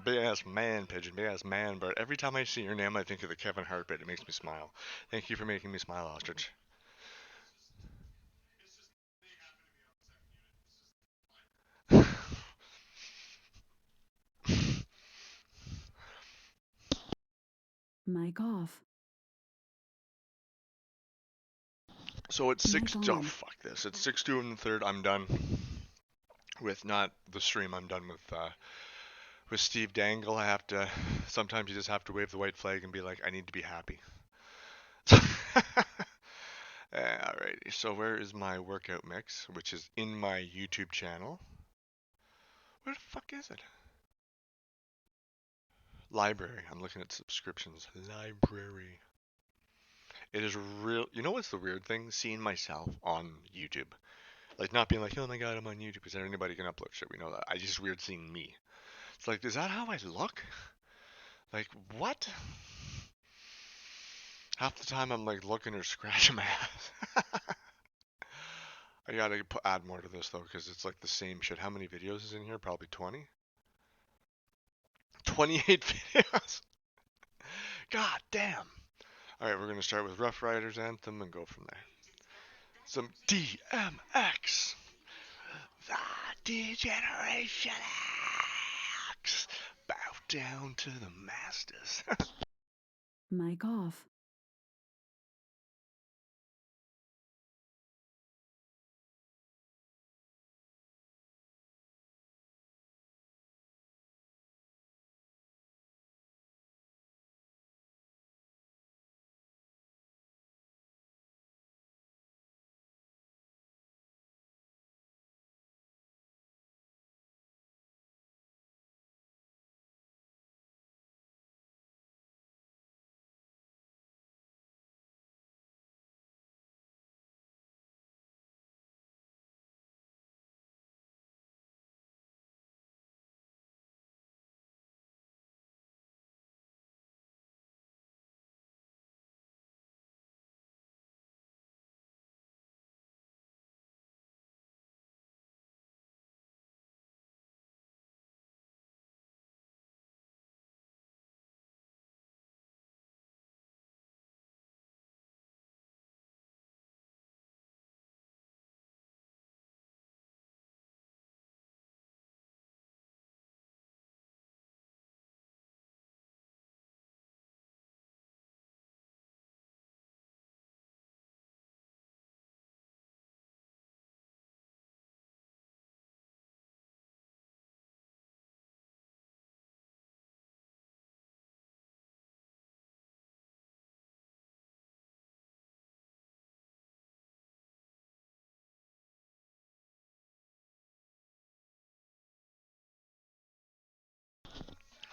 Big ass man pigeon, big ass man bird. Every time I see your name, I think of the Kevin Hart bit. It makes me smile. Thank you for making me smile, Ostrich. Mic off. So it's Mic 6. Oh, on. fuck this. It's 6-2 in the third. I'm done with not the stream. I'm done with Steve Dangle. I have to. Sometimes you just have to wave the white flag and be like, I need to be happy. Alrighty, so where is my workout mix, which is in my YouTube channel? Where the fuck is it? Library. I'm looking at subscriptions. Library. It is real. You know what's the weird thing? Seeing myself on YouTube. Like, not being like, oh my god, I'm on YouTube. Is there anybody can upload shit? We know that. I just weird seeing me. It's like, is that how I look? Like, what? Half the time I'm like looking or scratching my ass. I gotta add more to this though, because it's like the same shit. How many videos is in here? Probably 20? 28 videos? God damn. Alright, we're gonna start with Rough Riders Anthem and go from there. Some DMX. The Degeneration X. Bow down to the masters. Mic off.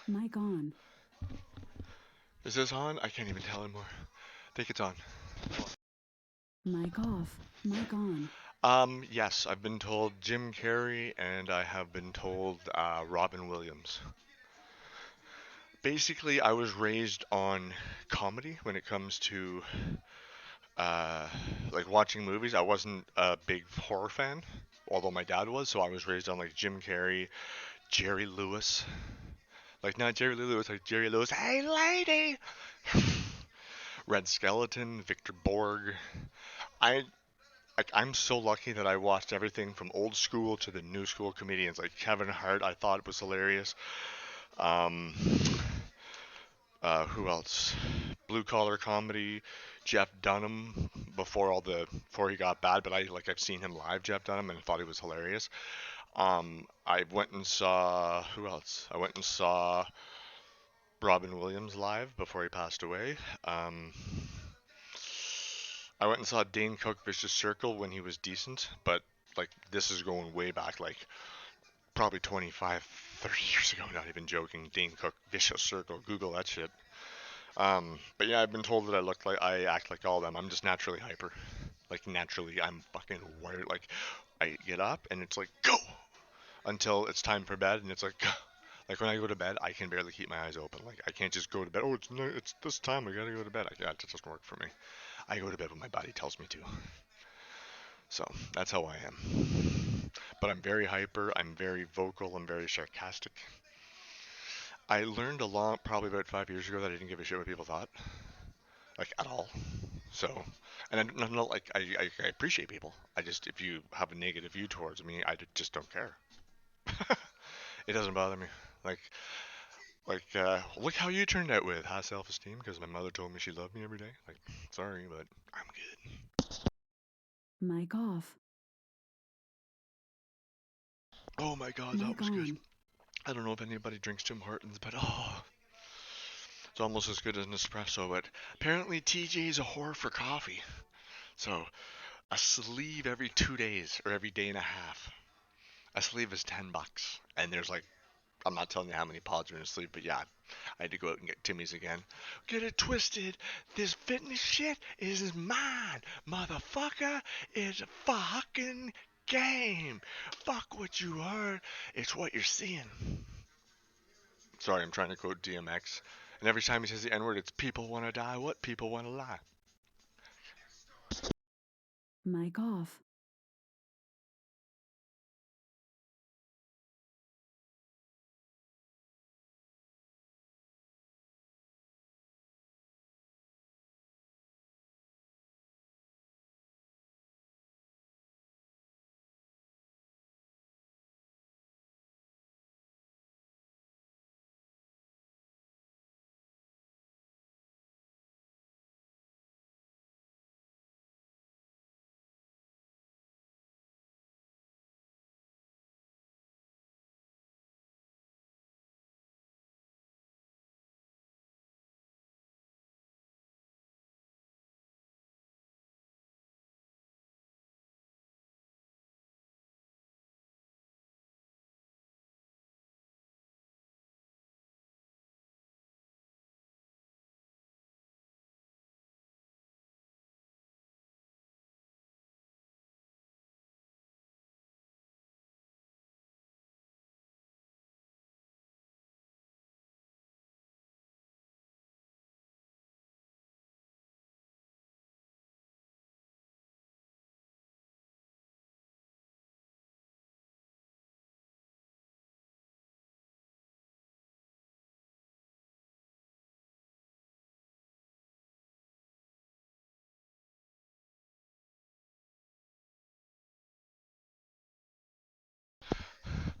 Mic on. Is this on? I can't even tell anymore. I think it's on. Mic off. Mic on. Yes, I've been told Jim Carrey and I have been told Robin Williams. Basically, I was raised on comedy when it comes to uh, like watching movies. I wasn't a big horror fan, although my dad was, so I was raised on like Jim Carrey, Jerry Lewis. Like not Jerry Lee Lewis, like Jerry Lewis. Hey, lady. Red Skeleton, Victor Borg. I I'm so lucky that I watched everything from old school to the new school comedians. Like Kevin Hart, I thought was hilarious. Um, who else? Blue collar comedy. Jeff Dunham before he got bad, but I've seen him live, Jeff Dunham, and thought he was hilarious. I went and saw who else? I went and saw Robin Williams live before he passed away. Um, I went and saw Dane Cook Vicious Circle when he was decent, but like this is going way back, like probably 25, 30 years ago, not even joking. Dane Cook Vicious Circle, Google that shit. But yeah, I've been told that I act like all of them. I'm just naturally hyper. Like naturally, I'm fucking wired. Like I get up and it's like go until it's time for bed, and it's like go. Like when I go to bed, I can barely keep my eyes open. Like I can't just go to bed. Oh, it's this time. We gotta go to bed. Yeah, it just doesn't work for me. I go to bed when my body tells me to. So that's how I am. But I'm very hyper. I'm very vocal. I'm very sarcastic. I learned a lot, probably about 5 years ago, that I didn't give a shit what people thought, like at all. So, and I'm not like I appreciate people. I just if you have a negative view towards me, just don't care. It doesn't bother me. Like look how you turned out with high self-esteem because my mother told me she loved me every day. Like, sorry, but I'm good. Mic off. Oh my god, that Mic was good. on. I don't know if anybody drinks Tim Hortons, but oh, it's almost as good as an espresso. But apparently TJ is a whore for coffee. So a sleeve every 2 days or every day and a half. A sleeve is $10, and there's like I'm not telling you how many pods are in a sleeve, but yeah, I had to go out and get Timmy's again. Get it twisted. This fitness shit is mine, motherfucker. It's a fucking game. Fuck what you heard. It's what you're seeing. Sorry, I'm trying to quote DMX. And every time he says the N word, it's people want to die. What people want to lie. Mic off.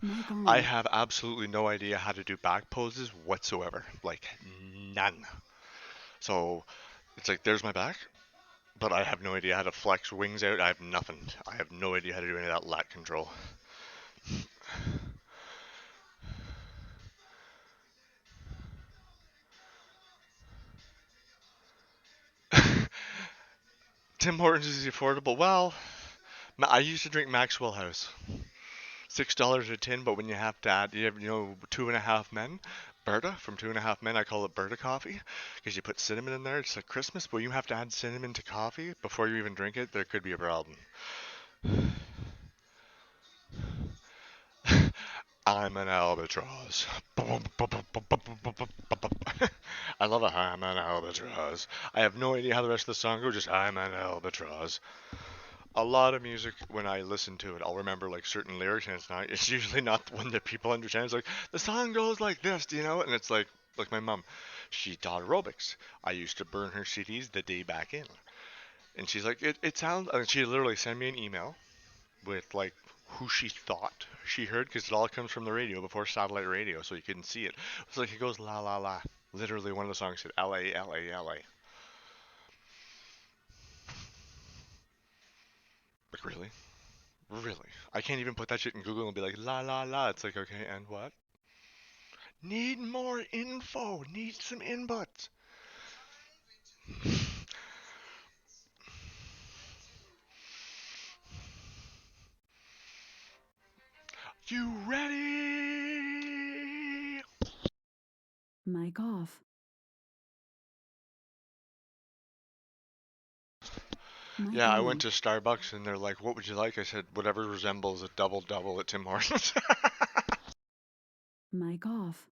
Mic I on. have absolutely no idea how to do back poses whatsoever. Like, none. So, it's like, there's my back, but I have no idea how to flex wings out. I have nothing. I have no idea how to do any of that lat control. Tim Hortons is affordable. Well, I used to drink Maxwell House. $6 a tin, but when you have to add, you know, 2.5 men, Berta from Two and a Half Men. I call it Berta coffee because you put cinnamon in there. It's like Christmas, but you have to add cinnamon to coffee before you even drink it. There could be a problem. I'm an albatross. I love it. I'm an albatross. I have no idea how the rest of the song goes. Just I'm an albatross. A lot of music, when I listen to it, I'll remember like certain lyrics, and it's usually not the one that people understand. It's like the song goes like this, do you know? And it's like my mom, she taught aerobics. I used to burn her CDs the day back in, and she's like, it sounds. And she literally sent me an email with like who she thought she heard because it all comes from the radio before satellite radio, so you couldn't see it. It's like it goes la la la. Literally, one of the songs said L.A. L.A. L.A. Like really, really. I can't even put that shit in Google and be like la la la. It's like okay, and what? Need more info. Need some input. You ready? Mic off. Mic Yeah, I went on. to Starbucks and they're like, "What would you like?" I said, "Whatever resembles a double double at Tim Hortons." Mic off.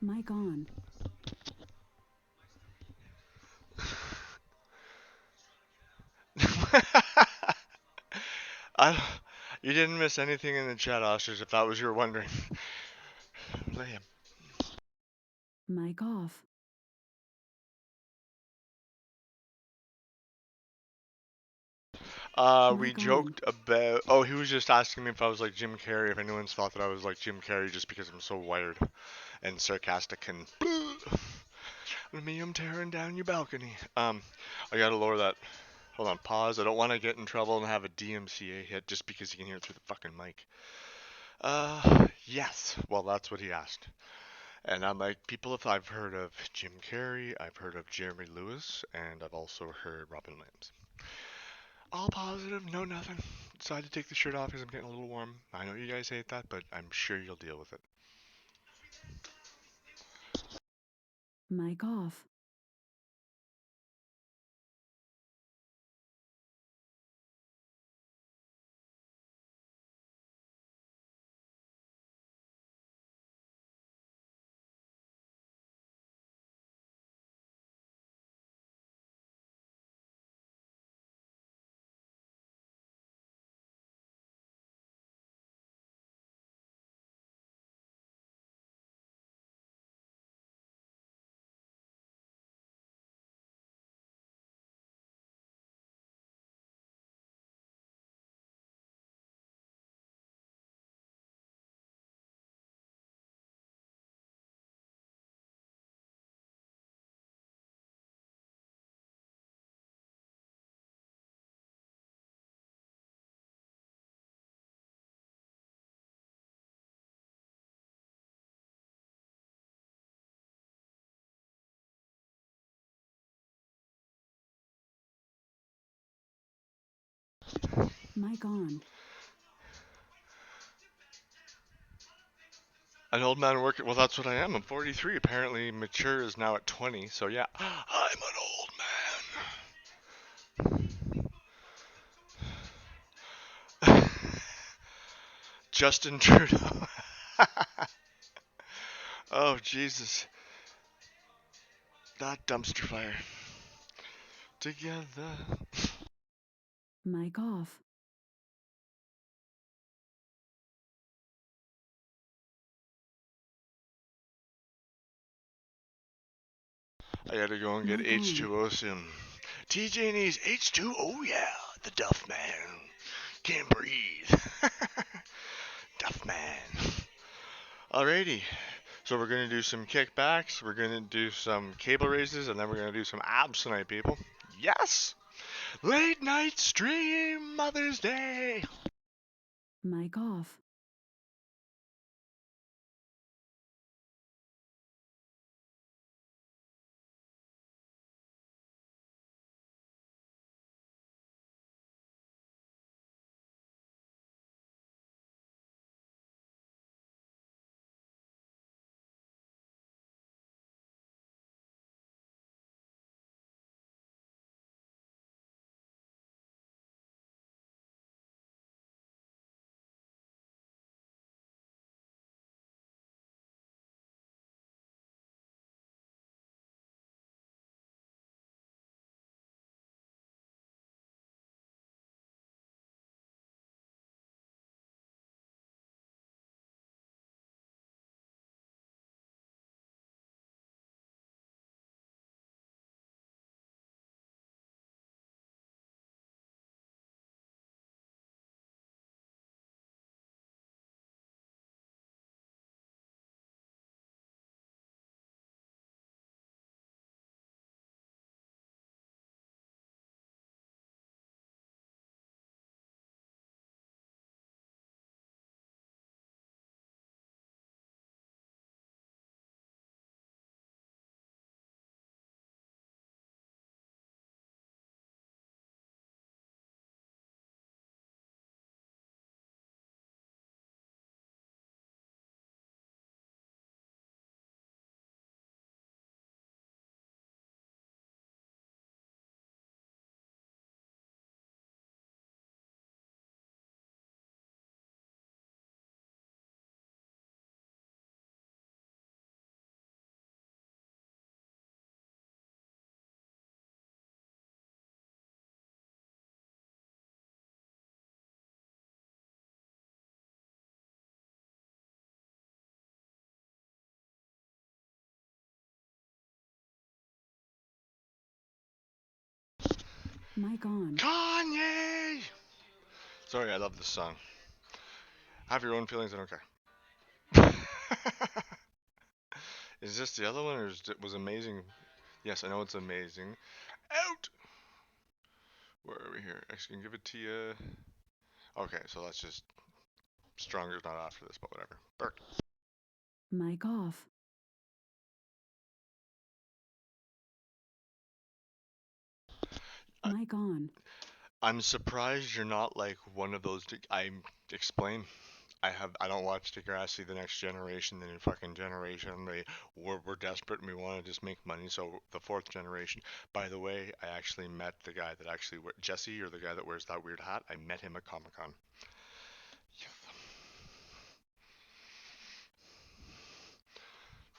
Mic on. I, you didn't miss anything in the chat, Ostrich, if that was you were wondering. Play him. Mic off. We Mic on. joked about. Oh, he was just asking me if I was like Jim Carrey, if anyone's thought that I was like Jim Carrey just because I'm so wired and sarcastic and. Me, I'm tearing down your balcony. I gotta lower that. Hold on, pause. I don't want to get in trouble and have a DMCA hit just because you can hear it through the fucking mic. Yes. Well, that's what he asked. And I'm like, people, if I've heard of Jim Carrey, I've heard of Jeremy Lewis, and I've also heard Robin Williams. All positive, no nothing. Decided to take the shirt off because I'm getting a little warm. I know you guys hate that, but I'm sure you'll deal with it. Mic off. Mic on. An old man working. Well, that's what I am. I'm 43. Apparently, mature is now at 20. So yeah, I'm an old man. Justin Trudeau. Oh Jesus, that dumpster fire. Together. Mic off. I gotta go and get Mic on. H2O soon. TJ needs H2O, yeah. The Duff Man. Can't breathe. Duff Man. Alrighty. So we're gonna do some kickbacks, we're gonna do some cable raises, and then we're gonna do some abs tonight, people. Yes! Late night stream Mother's Day! Mic off. Mic on. Kanye! Sorry, I love this song. Have your own feelings, I don't care. Is this the other one, or was amazing? Yes, I know it's amazing. Out! Where are we here? Actually, I can give it to you. Okay, so that's just Stronger's not after this, but whatever. Burk. Mic off. Mic on. I'm surprised you're not like one of those. I explain. I don't watch Degrassi, The Next Generation, the new fucking generation. We're desperate and we want to just make money. So the fourth generation. By the way, I actually met the guy that actually Jesse, or the guy that wears that weird hat. I met him at Comic Con.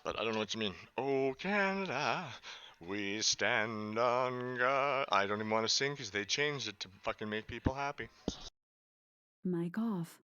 But I don't know what you mean. Oh Canada, we stand on God. I don't even want to sing because they changed it to fucking make people happy. Mic off.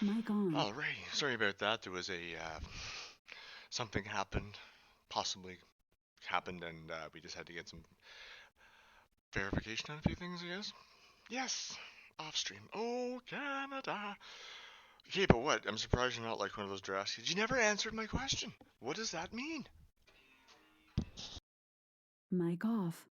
Mic on. Alrighty, sorry about that. There was a something happened, possibly happened, and we just had to get some verification on a few things, I guess. Yes, off stream. Oh Canada. Okay, but what? I'm surprised you're not like one of those drafts. You never answered my question. What does that mean? Mic off.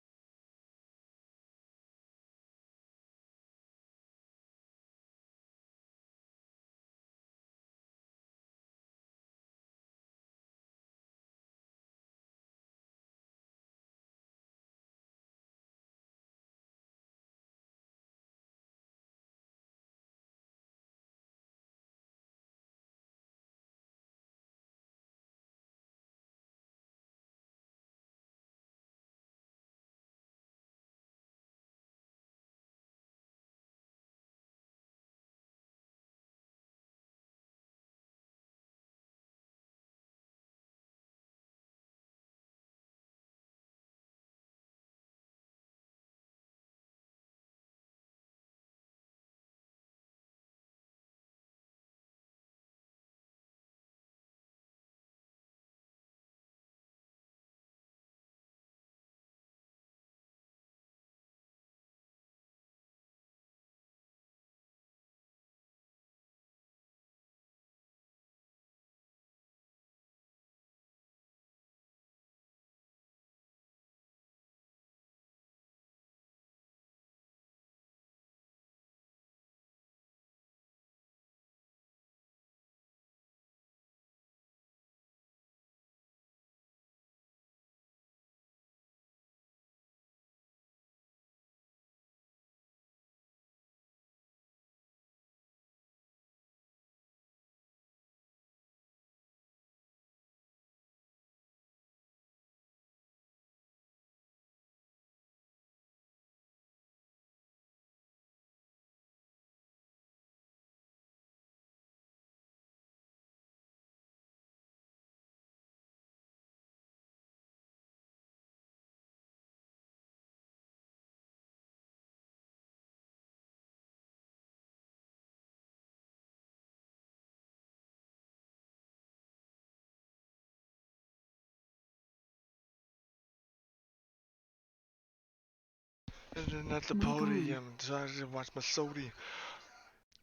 And then at the Mic on. podium, decided to watch my sody.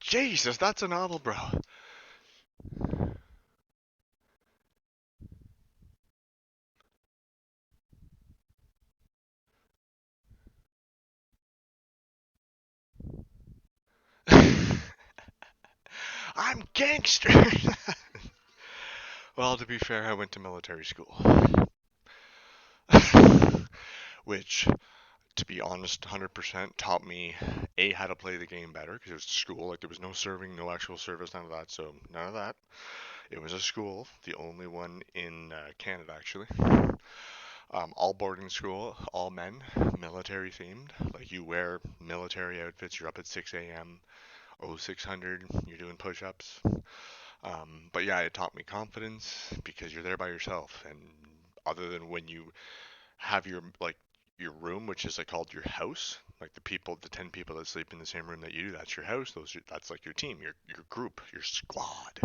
Jesus, that's a novel, bro. I'm gangster. Well, to be fair, I went to military school, which, to be honest, 100% taught me a how to play the game better because it was school. Like there was no serving, no actual service, none of that. So none of that. It was a school, the only one in Canada actually. All boarding school, all men, military themed. Like you wear military outfits. You're up at 6 a.m. 0600. You're doing push-ups. But yeah, it taught me confidence because you're there by yourself. And other than when you have your like your room, which is like called your house, like the 10 people that sleep in the same room that you do, that's your house. That's like your team, your group, your squad.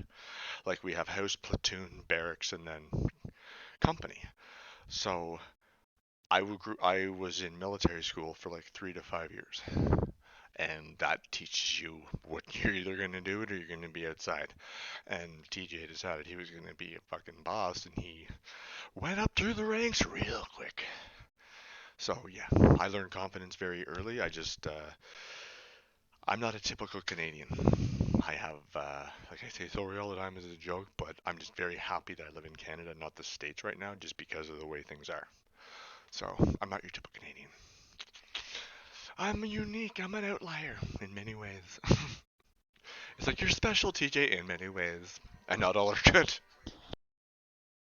Like we have house, platoon, barracks, and then company. So I was in military school for like 3 to 5 years, and that teaches you what you're either going to do it or you're going to be outside. And TJ decided he was going to be a fucking boss, and he went up through the ranks real quick. So yeah, I learned confidence very early. I'm not a typical Canadian. I have, like I say, sorry all the time as a joke, but I'm just very happy that I live in Canada, not the States right now, just because of the way things are. So I'm not your typical Canadian. I'm unique. I'm an outlier in many ways. It's like you're special, TJ, in many ways, and not all are good.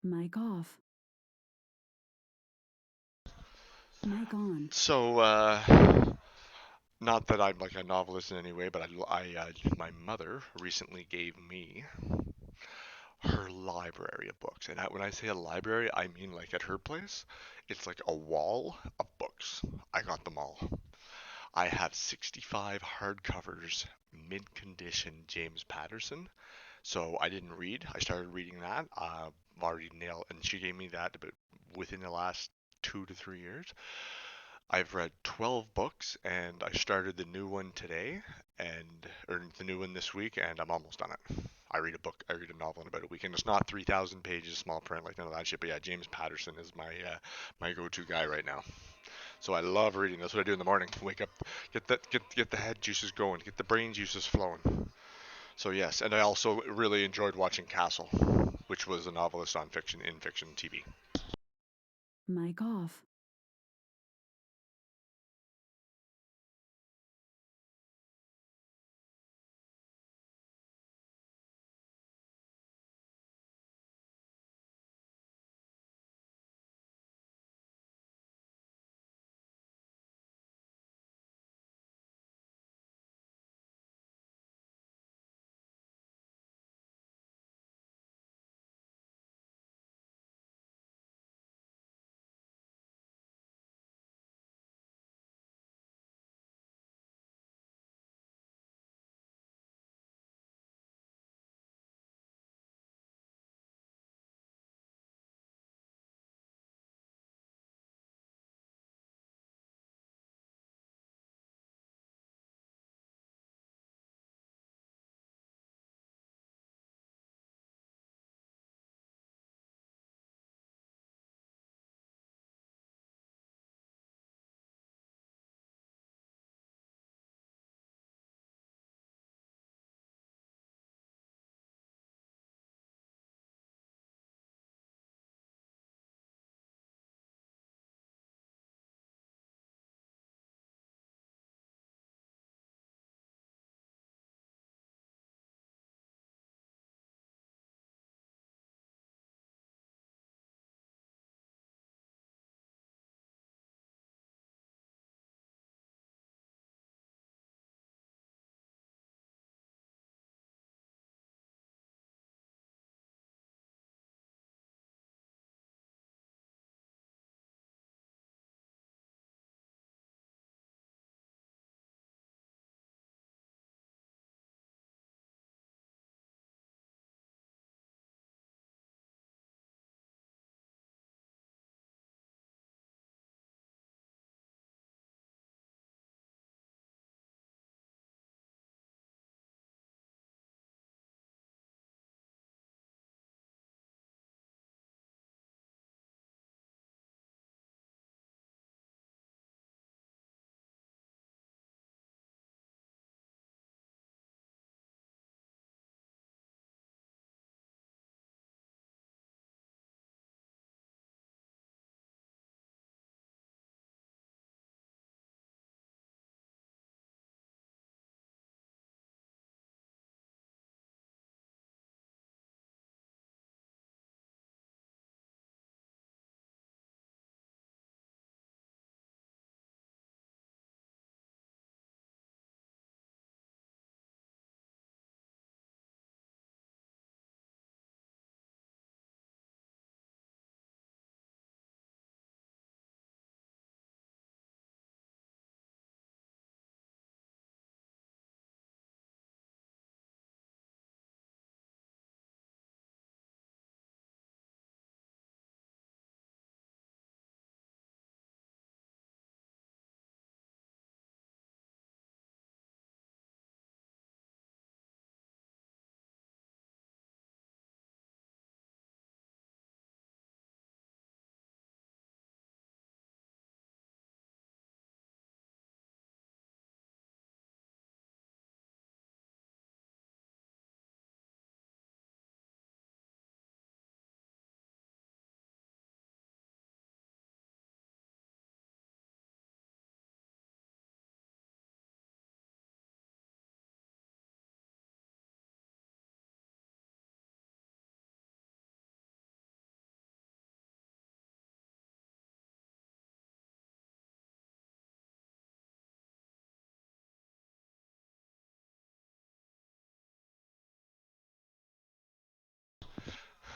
Mic off. Mic on. So, not that I'm like a novelist in any way, but my mother recently gave me her library of books. And when I say a library, I mean like at her place, it's like a wall of books. I got them all. I have 65 hardcovers, mint condition James Patterson. So I didn't read. I started reading that. I've already nailed, and she gave me that, but within the last 2 to 3 years. I've read 12 books, and I started the new one today, or the new one this week, and I'm almost done it. I read a novel in about a week, and it's not 3,000 pages, small print, like none of that shit. But yeah, James Patterson is my go-to guy right now. So I love reading. That's what I do in the morning. Wake up, get the head juices going, get the brain juices flowing. So yes, and I also really enjoyed watching Castle, which was a novelist on fiction in fiction TV. Mic off.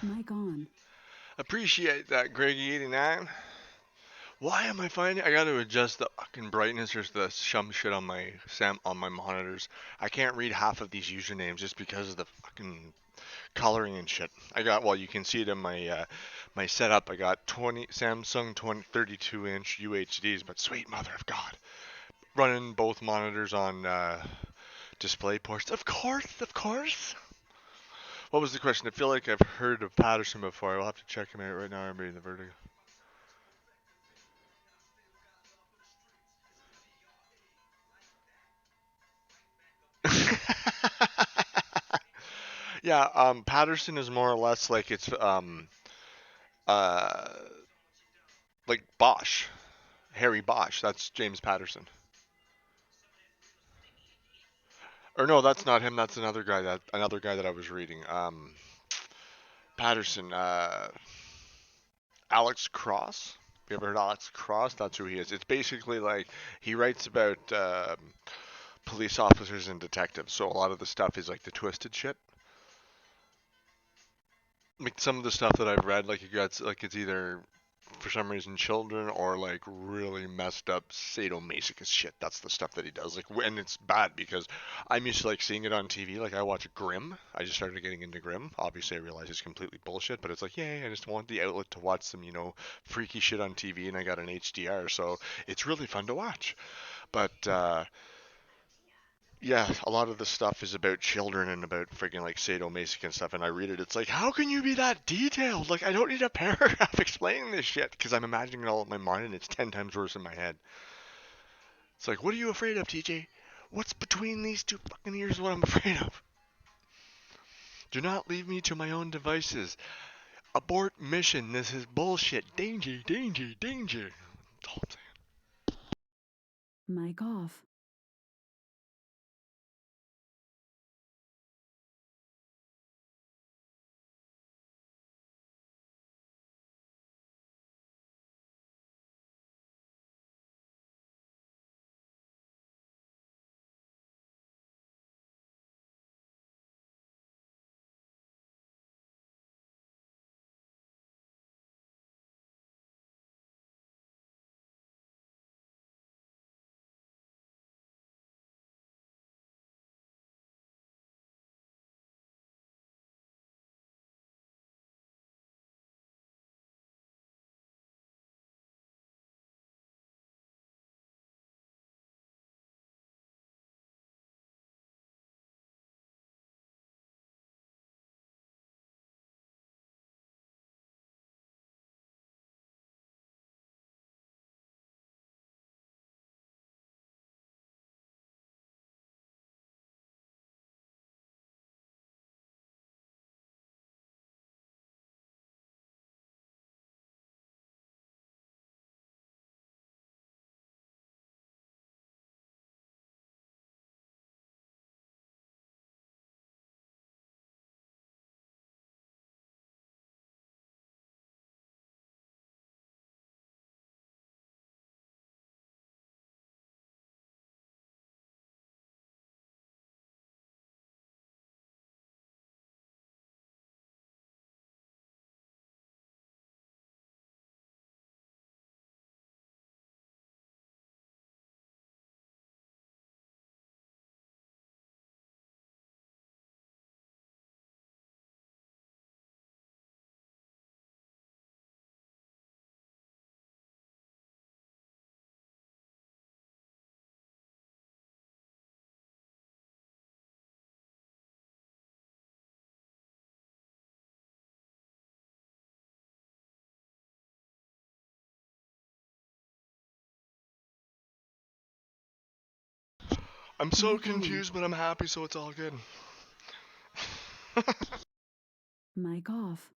Mic on. Appreciate that, Greggy89. Why am I finding? I gotta adjust the fucking brightness or the some shit on my monitors. I can't read half of these usernames just because of the fucking coloring and shit. Well, you can see it in my setup. I got 20 Samsung 32-inch UHDs, but sweet mother of God, running both monitors on display ports. Of course, of course. What was the question? I feel like I've heard of Patterson before. I'll have to check him out right now. I'm reading the verdict. Yeah, Patterson is more or less like it's uh like Bosch, Harry Bosch. That's James Patterson. Or no, that's not him. That's another guy that I was reading. Patterson, Alex Cross. Have you ever heard Alex Cross? That's who he is. It's basically like he writes about police officers and detectives. So a lot of the stuff is like the twisted shit. Like some of the stuff that I've read, like it's either for some reason children or like really messed up sadomasochist shit. That's the stuff that he does. Like, and it's bad because I'm used to like seeing it on TV. Like I watch Grimm. I just started getting into Grimm. Obviously, I realize it's completely bullshit, but it's like, yay! I just want the outlet to watch some, freaky shit on TV, and I got an HDR, so it's really fun to watch. But yeah, a lot of the stuff is about children and about freaking like sadomasochism and stuff. And I read it, it's like, how can you be that detailed? Like, I don't need a paragraph explaining this shit because I'm imagining it all in my mind and it's 10 times worse in my head. It's like, what are you afraid of, TJ? What's between these two fucking ears? What I'm afraid of? Do not leave me to my own devices. Abort mission. This is bullshit. Danger, danger, danger. That's all I'm saying. Mic off. I'm so Mic on. confused, but I'm happy, so it's all good. Mic off.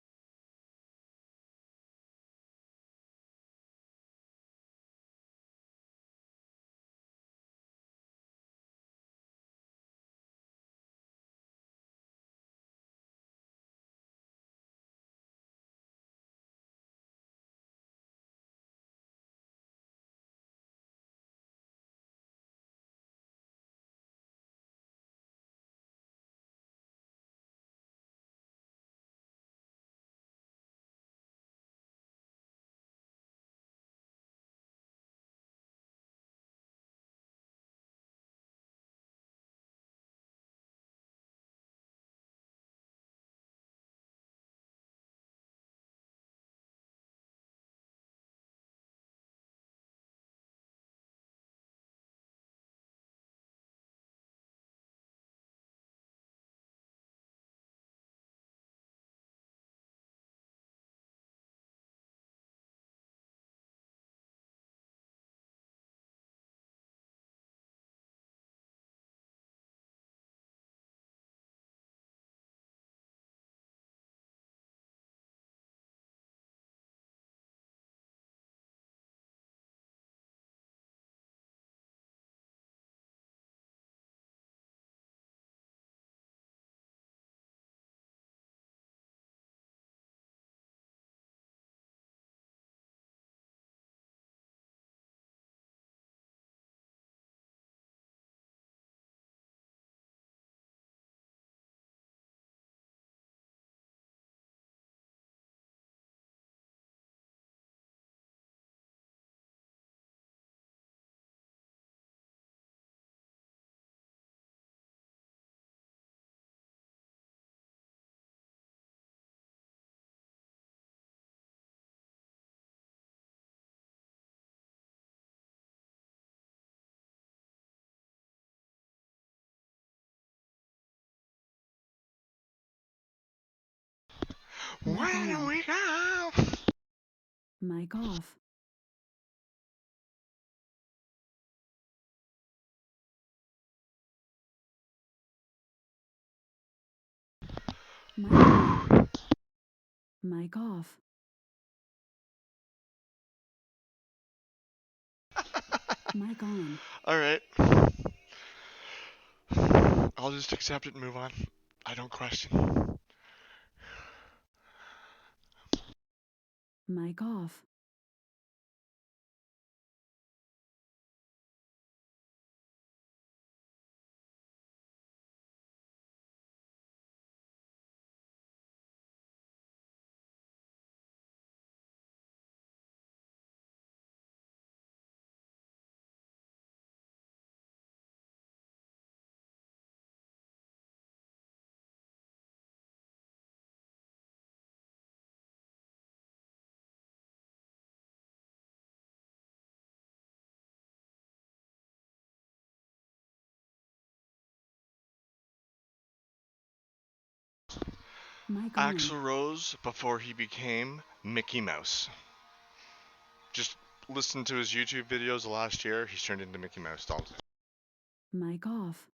Mic on. we go. Mic off. Mic on. Mic off. Mic on. All right. I'll just accept it and move on. I don't question. Mic off. Mic on. Axl Rose before he became Mickey Mouse. Just listen to his YouTube videos last year. He's turned into Mickey Mouse. Mic off.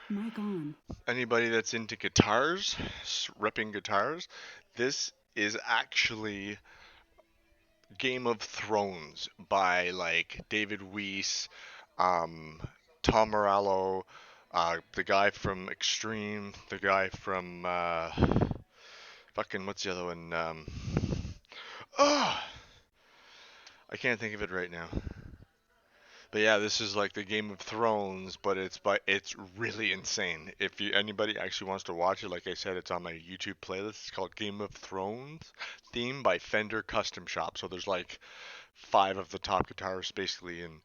Mic on. Anybody that's into guitars, ripping guitars, this is actually Game of Thrones by like David Weiss, um, Tom Morello, the guy from Extreme, the guy from fucking what's the other one? Oh, I can't think of it right now. But yeah, this is like the Game of Thrones, but it's really insane. If you anybody actually wants to watch it, like I said, it's on my YouTube playlist. It's called Game of Thrones theme by Fender Custom Shop. So there's like five of the top guitarists basically in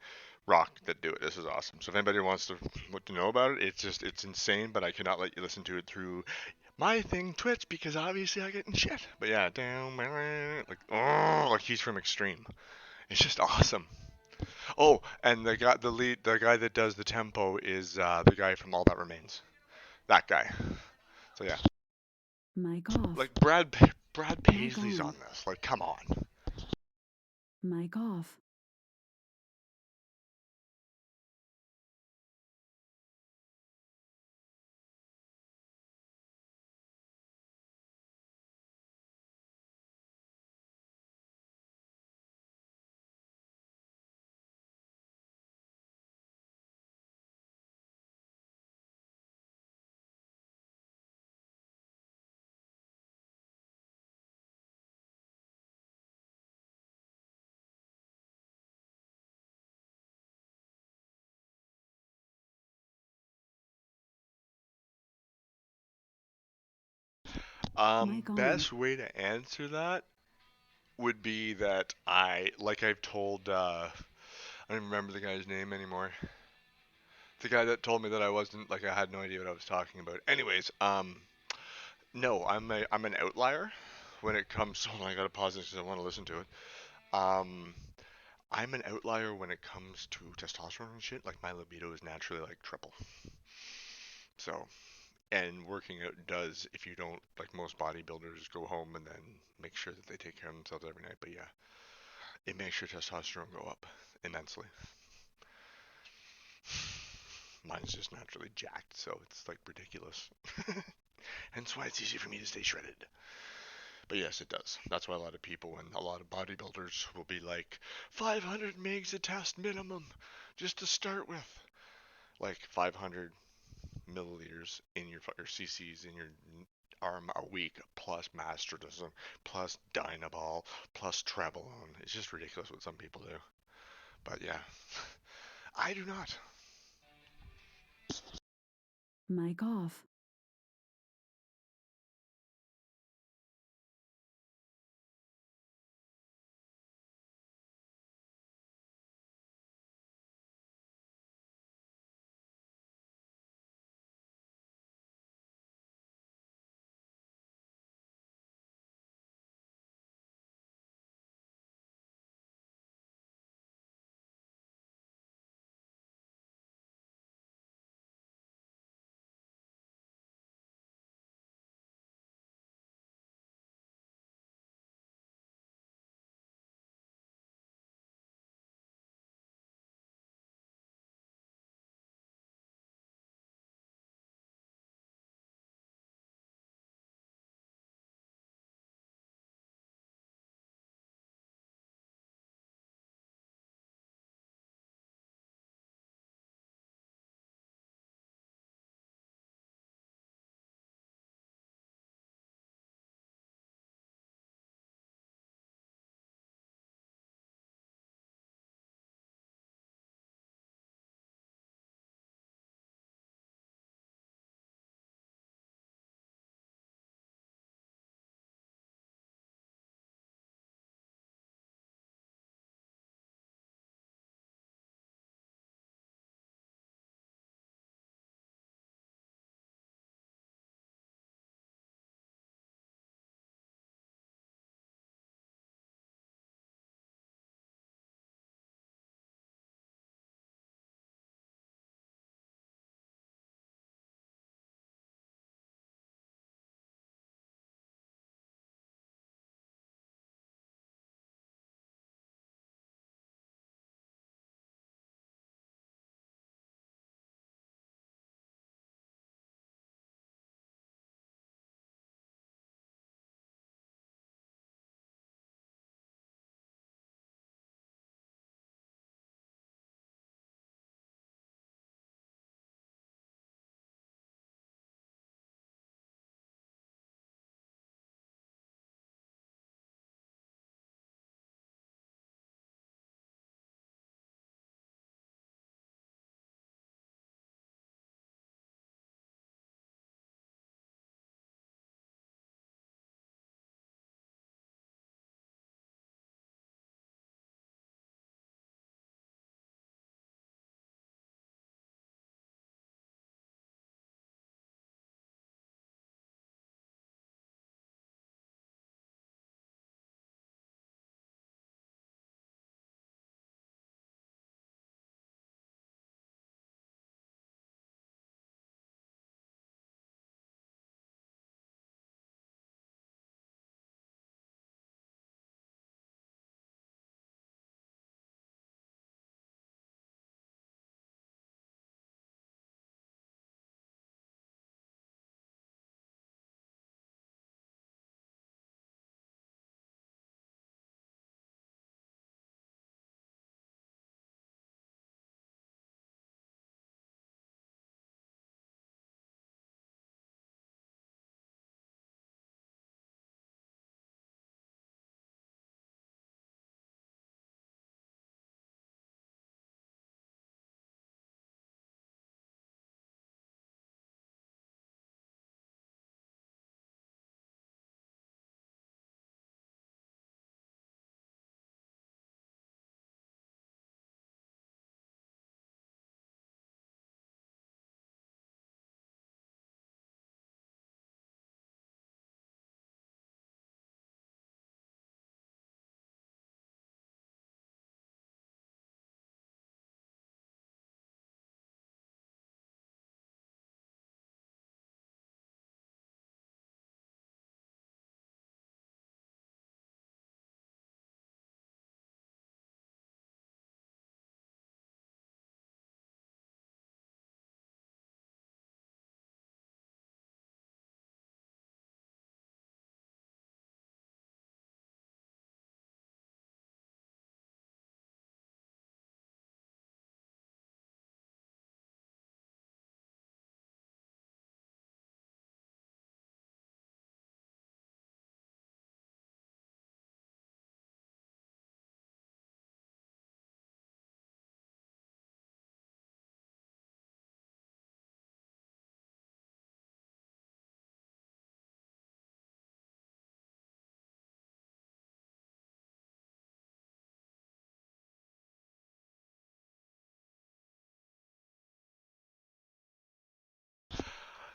rock that do it. This is awesome. So if anybody wants to know about it, it's insane. But I cannot let you listen to it through my thing Twitch because obviously I get in shit. But yeah, damn, like oh, like he's from Extreme. It's just awesome. Oh, and the guy that does the tempo is the guy from All That Remains. That guy. So yeah, Mic off. like Brad Mic Paisley's on on. this. Like, come on. Mic off. Mic on. Best way to answer that would be that like I've told, I don't remember the guy's name anymore. The guy that told me that I wasn't, like, I had no idea what I was talking about. Anyways, no, I'm an outlier when it comes. Hold on, I gotta pause this because I want to listen to it. Um, I'm an outlier when it comes to testosterone and shit. Like my libido is naturally like triple. So, and working out does if you don't, like most bodybuilders go home and then make sure that they take care of themselves every night. But yeah, it makes your testosterone go up immensely. Mine's just naturally jacked, so it's like ridiculous. Hence why it's easy for me to stay shredded. But yes, it does. That's why a lot of people and a lot of bodybuilders will be like 500 megs a test minimum just to start with. Like 500 milliliters in your or cc's in your arm a week plus mastocytism plus dynabol plus trebolone. It's just ridiculous what some people do. But yeah, I do not. Mic off.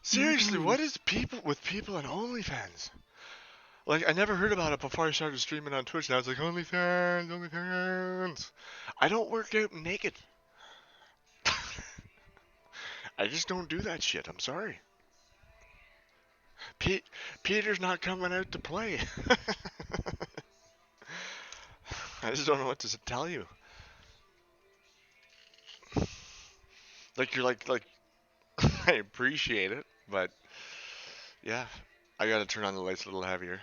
Seriously, on. what is people with people on OnlyFans? Like, I never heard about it before I started streaming on Twitch. Now it's like OnlyFans, OnlyFans. I don't work out naked. I just don't do that shit. I'm sorry. Peter's not coming out to play. I just don't know what to tell you. Like, you're like, I appreciate it, but yeah, I gotta turn on the lights a little heavier.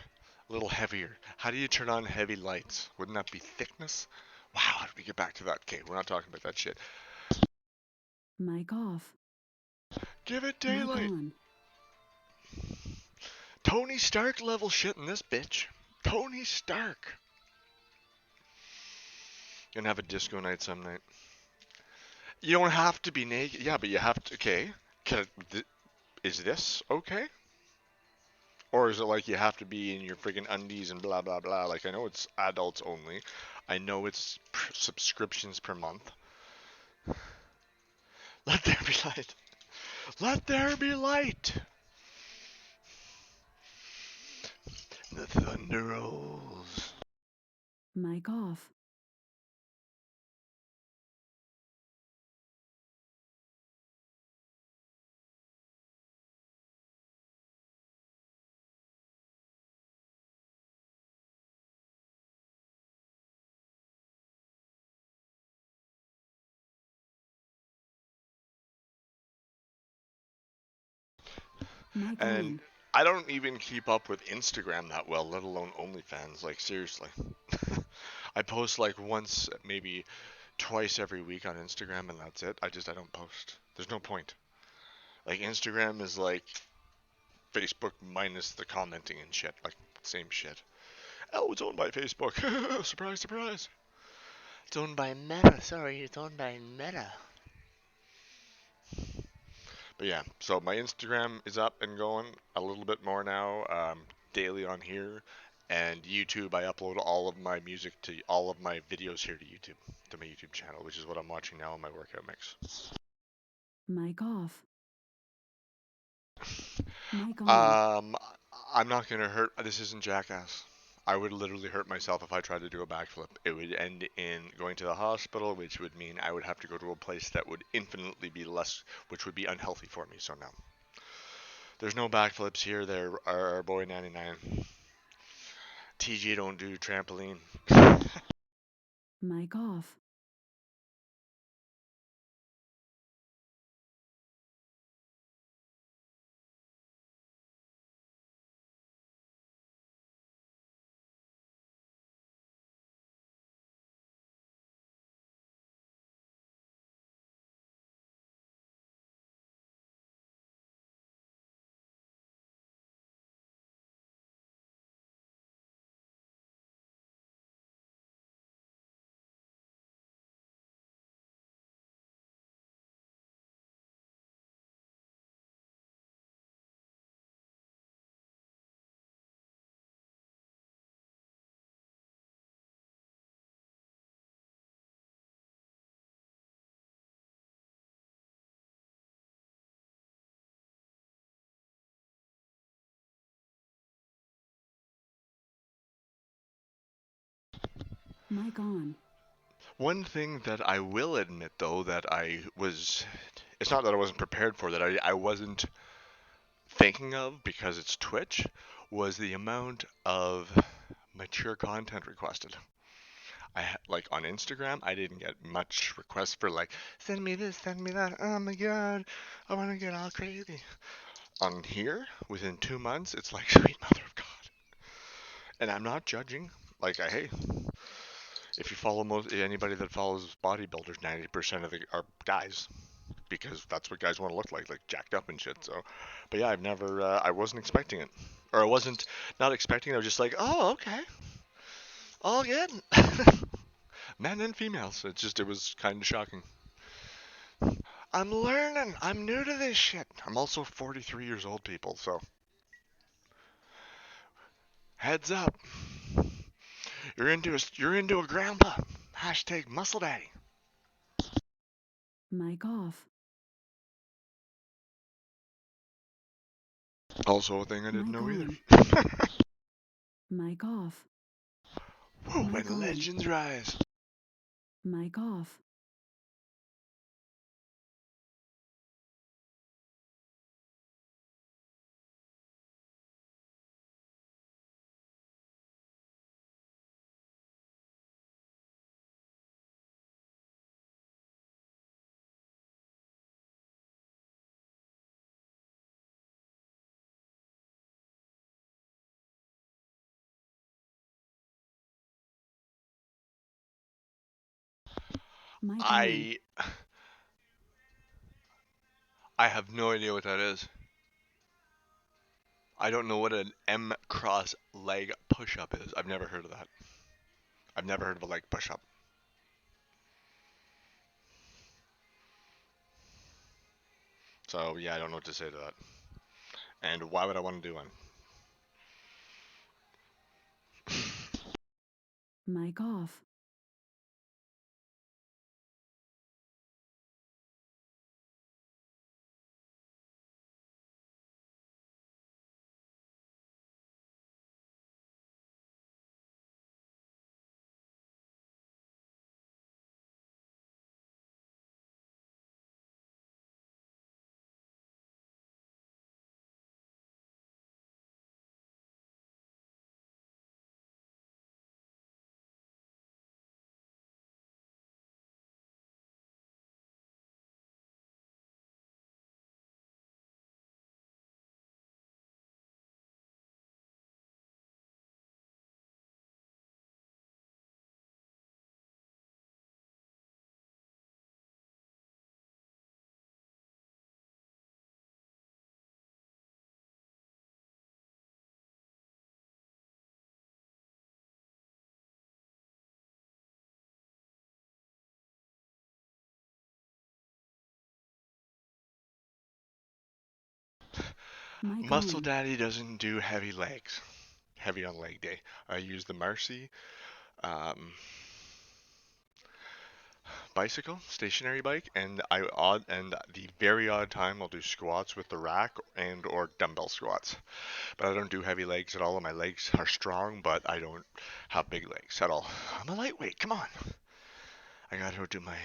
A little heavier. How do you turn on heavy lights? Wouldn't that be thickness? Wow, how did we get back to that? Okay, we're not talking about that shit. Mic off. Give it Mic daylight. on. Tony Stark level shit in this bitch. Tony Stark. Gonna have a disco night some night. You don't have to be naked. Yeah, but you have to. Okay. Is this okay? Or is it like you have to be in your friggin' undies and blah blah blah? Like, I know it's adults only. I know it's subscriptions per month. Let there be light. Let there be light. The thunder rolls. Mic off. Mic And on. I don't even keep up with Instagram that well, let alone OnlyFans. Like, seriously. I post like once, maybe twice every week on Instagram, and that's it. I don't post. There's no point. Like, Instagram is like Facebook minus the commenting and shit. Like, same shit. Oh, it's owned by Facebook. Surprise, surprise. It's owned by Meta. Sorry, it's owned by Meta. But yeah, so my Instagram is up and going a little bit more now, daily on here. And YouTube, I upload all of my music to all of my videos here to YouTube, to my YouTube channel, which is what I'm watching now in my workout mix. Mic off. Mic on. Um, I'm not gonna hurt. This isn't Jackass. I would literally hurt myself if I tried to do a backflip. It would end in going to the hospital, which would mean I would have to go to a place that would infinitely be less, which would be unhealthy for me. So no, there's no backflips here. There are boy 99. TG don't do trampoline. Mic off. Mic on. One thing that I will admit, though, that it's not that I wasn't prepared for, that I wasn't thinking of because it's Twitch, was the amount of mature content requested. Like on Instagram, I didn't get much requests for like send me this, send me that. Oh my god, I want to get all crazy. On here, within 2 months, it's like sweet mother of God. And I'm not judging. Like, hey, if you follow anybody that follows bodybuilders, 90% of the are guys because that's what guys want to look like jacked up and shit. So, but yeah, I wasn't expecting it, or I wasn't not expecting it. I was just like, oh, okay, all good, men and females. It was kind of shocking. I'm learning. I'm new to this shit. I'm also 43 years old, people. So heads up, you're into a grandpa. Hashtag muscle daddy. Mic off. Also a thing I didn't Mic know either. on. Mic off. Whoa, Mic when on. legends rise. Mic off. Mic on. I I have no idea what that is. I don't know what an M cross leg push up is. I've never heard of that. I've never heard of a leg push up. So yeah, I don't know what to say to that. And why would I want to do one? Mic off. Mic Muscle on. Daddy doesn't do heavy legs. Heavy on leg day. I use the Marcy um, bicycle, stationary bike, and the very odd time I'll do squats with the rack and or dumbbell squats. But I don't do heavy legs at all. And my legs are strong, but I don't have big legs at all. I'm a lightweight. Come on. I gotta do my.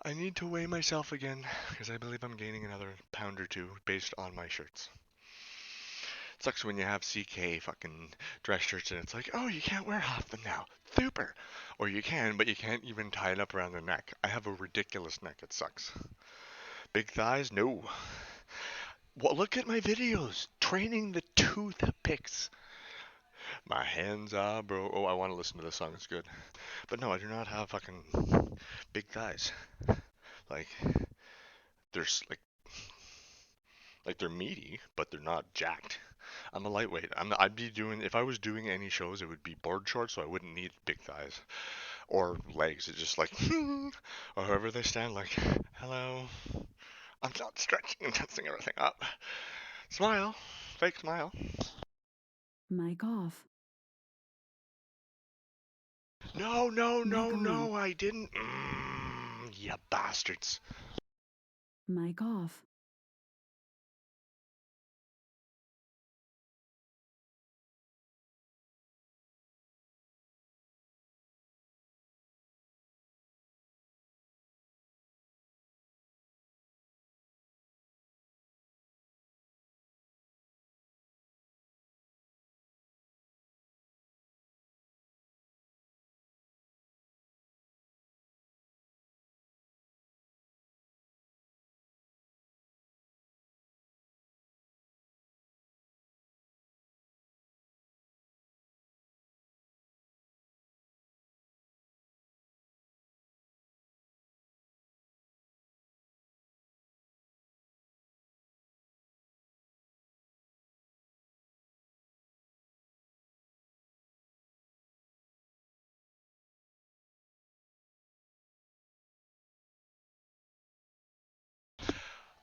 I need to weigh myself again because I believe I'm gaining another pound or two based on my shirts. It sucks when you have CK fucking dress shirts and it's like, oh, you can't wear half them now. Super. Or you can, but you can't even tie it up around the neck. I have a ridiculous neck. It sucks. Big thighs? No. Well, look at my videos. Training the toothpicks. My hands are bro. Oh, I want to listen to this song. It's good. But no, I do not have fucking big thighs. Like, there's like they're meaty, but they're not jacked. I'm a lightweight. I'd be doing if I was doing any shows, it would be board shorts, so I wouldn't need big thighs or legs. It's just like, or however they stand, like, hello. I'm not stretching and tensing everything up. Smile, fake smile. Mic off. No, no, Mic no, on. no, I didn't. You bastards. Mic off.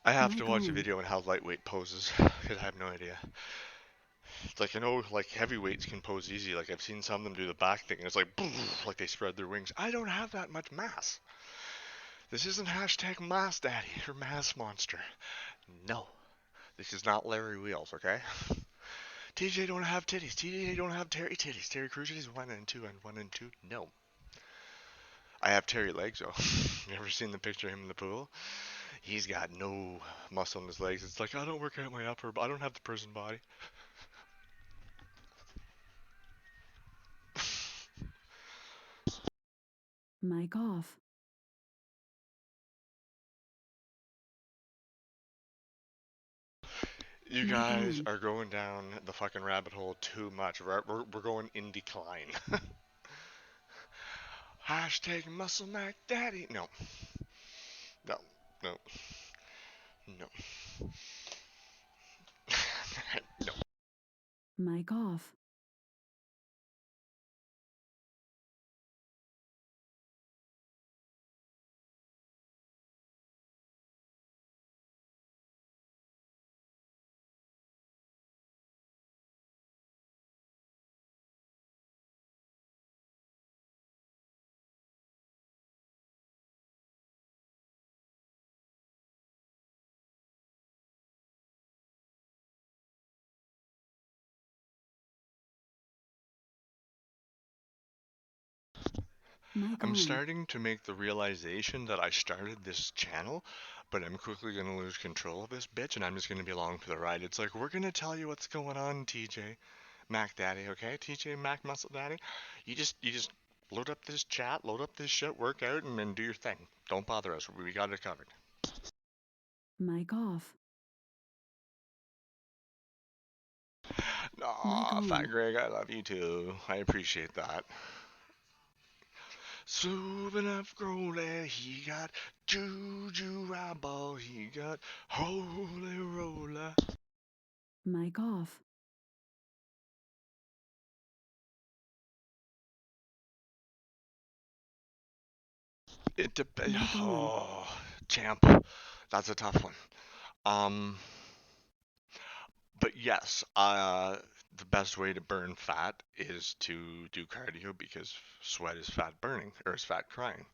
I have to Mic watch a on. video on how lightweight poses because I have no idea. It's like I know like heavyweights can pose easy. Like I've seen some of them do the back thing and it's like like they spread their wings. I don't have that much mass. This isn't hashtag mass daddy or mass monster. No. This is not Larry Wheels, okay? TJ don't have titties. TJ don't have Terry titties. Terry Crews titties 1 and 2. No. I have Terry legs though. You ever seen the picture of him in the pool? He's got no muscle in his legs. It's like I don't work out my upper. I don't have the prison body. Mic off. You Mic guys on. are going down the fucking rabbit hole too much. We're going in decline. Hashtag Muscle Mac Daddy. No, no, no, no, no. Mic off. Mic I'm on. starting to make the realization that I started this channel, but I'm quickly going to lose control of this bitch, and I'm just going to be along for the ride. It's like, we're going to tell you what's going on, TJ Mac Daddy, okay? TJ Mac Muscle Daddy. You just load up this chat, load up this shit, work out, and then do your thing. Don't bother us. We got it covered. Mic off. Mic Aw, Fat on. Greg, I love you too. I appreciate that. Souvenir Crowley, he got Juju Eyeball, he got Holy Roller. Mic off. It depends. Mic on. Oh, champ, that's a tough one. Um, but yes, the best way to burn fat is to do cardio because sweat is fat burning or is fat crying.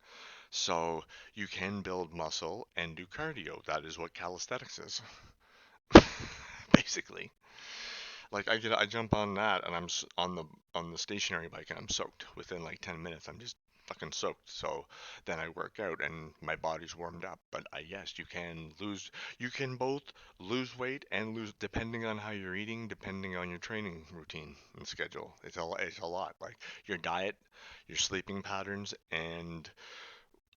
So you can build muscle and do cardio. That is what calisthenics is, basically. Like I jump on that and on the stationary bike and I'm soaked within like 10 minutes. I'm just fucking soaked. So then I work out and my body's warmed up. But yes, you can both lose weight and lose depending on how you're eating, depending on your training routine and schedule. It's a lot. Like your diet, your sleeping patterns, and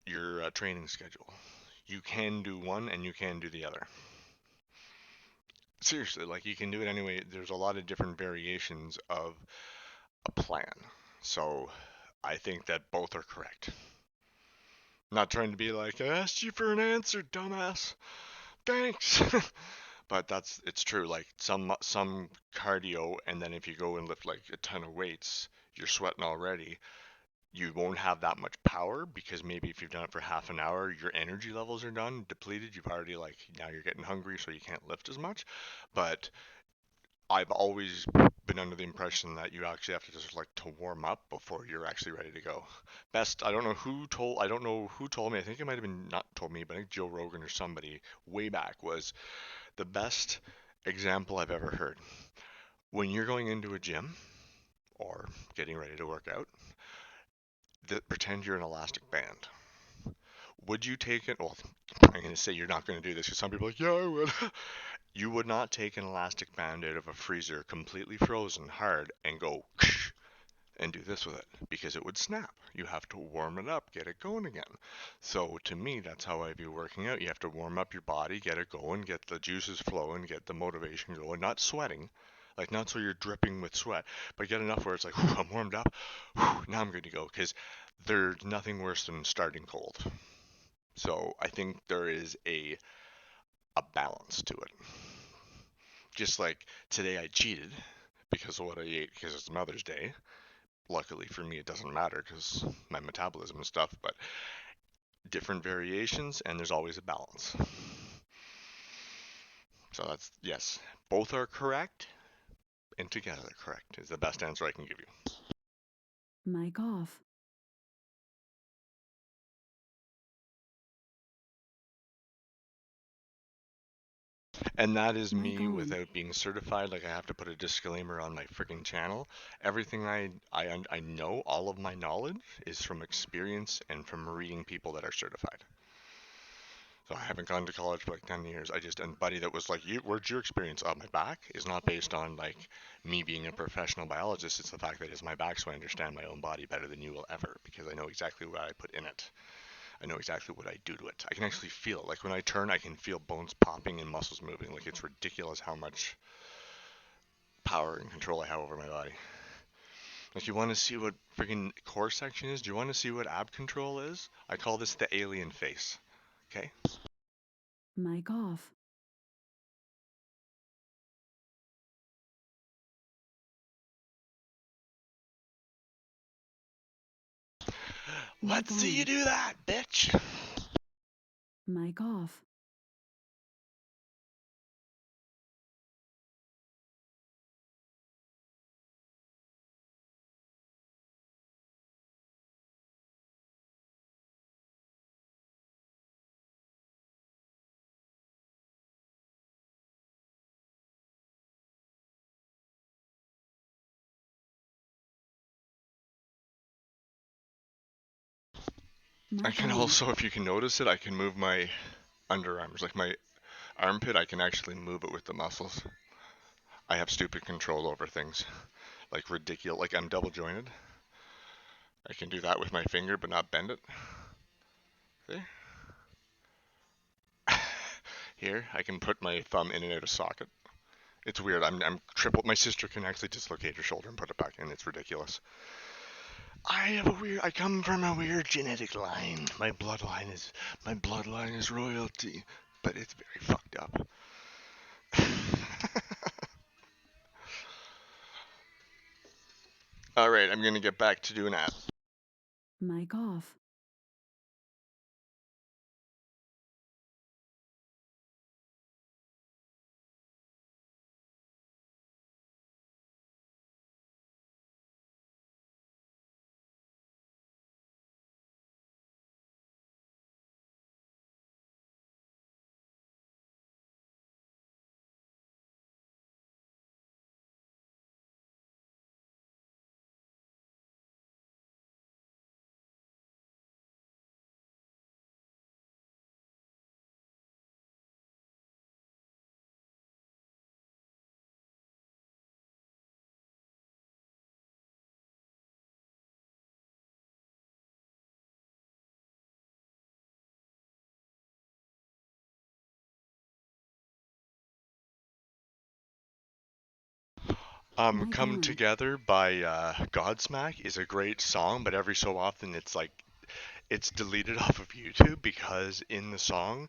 your training schedule. You can do one and you can do the other. Seriously, like you can do it anyway. There's a lot of different variations of a plan. So I think that both are correct. Not trying to be like, I asked you for an answer, dumbass. Thanks. But it's true. Like some cardio, and then if you go and lift like a ton of weights, you're sweating already. You won't have that much power because maybe if you've done it for half an hour, your energy levels are done, depleted. You've already like now you're getting hungry, so you can't lift as much. But I've always been under the impression that you actually have to just like to warm up before you're actually ready to go. I don't know who told me. I think it might have been not told me, but I think Joe Rogan or somebody way back was the best example I've ever heard. When you're going into a gym or getting ready to work out, pretend you're an elastic band. Would you take it? Well, I'm going to say you're not going to do this because some people are like, yeah, I would. You would not take an elastic band out of a freezer completely frozen hard and go and do this with it because it would snap. You have to warm it up, get it going again. So to me, that's how I view working out. You have to warm up your body, get it going, get the juices flowing, get the motivation going, not sweating. Like not so you're dripping with sweat, but get enough where it's like, I'm warmed up. Now I'm good to go because there's nothing worse than starting cold. So I think there is a balance to it. Just like today I cheated because of what I ate because it's Mother's Day. Luckily for me, it doesn't matter because my metabolism and stuff, but different variations and there's always a balance. So that's, yes, both are correct and together correct is the best answer I can give you. Mic off. And that is Mic me on. without being certified. Like I have to put a disclaimer on my freaking channel. Everything I know, all of my knowledge is from experience and from reading people that are certified. So I haven't gone to college for like 10 years. I just, and buddy that was like, where's your experience on my back is not based on like me being a professional biologist. It's the fact that it's my back so I understand my own body better than you will ever because I know exactly what I put in it. I know exactly what I do to it. I can actually feel it. Like when I turn, I can feel bones popping and muscles moving. Like it's ridiculous how much power and control I have over my body. Like you want to see what freaking core section is? Do you want to see what ab control is? I call this the alien face. Okay? Mic off. Mic Let's see you on. do that, bitch. Mic off. I Mic can on. also, if you can notice it, I can move my underarms. Like my armpit, I can actually move it with the muscles. I have stupid control over things. Like ridiculous. Like I'm double jointed. I can do that with my finger but not bend it. See? Here, I can put my thumb in and out of socket. It's weird. I'm triple. My sister can actually dislocate her shoulder and put it back in. It's ridiculous. I come from a weird genetic line. My bloodline is royalty, but it's very fucked up. All right, I'm gonna get back to doing that. Mic off. Mic Come on. Together by Godsmack is a great song, but every so often it's deleted off of YouTube because in the song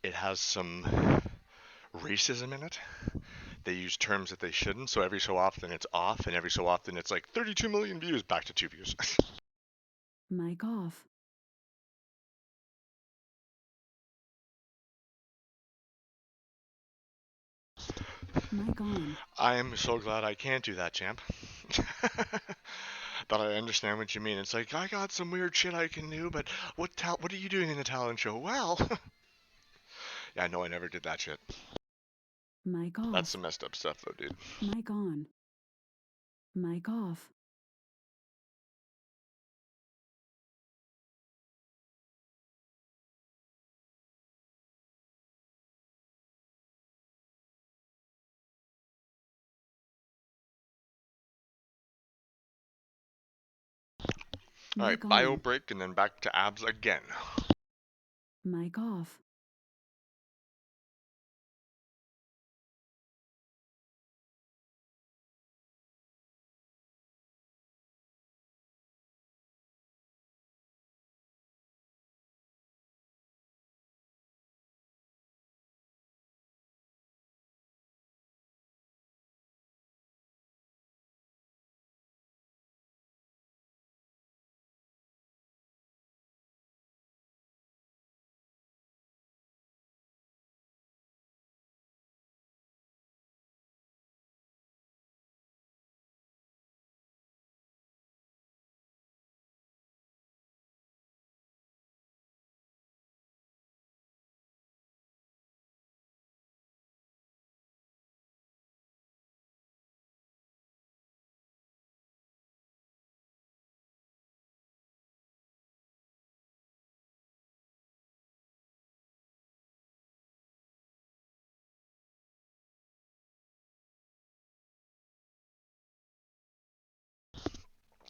it has some racism in it. They use terms that they shouldn't, so every so often it's off, and every so often it's like 32 million views, back to 2 views. Mic off. Mic on. I am so glad I can't do that, champ. But I understand what you mean. It's like I got some weird shit I can do, but what are you doing in the talent show? Well, yeah, no, I never did that shit. Mic That's off. some messed up stuff, though, dude. Mic on. Mic off. All Mic right, bio on. break, and then back to abs again. Mic off.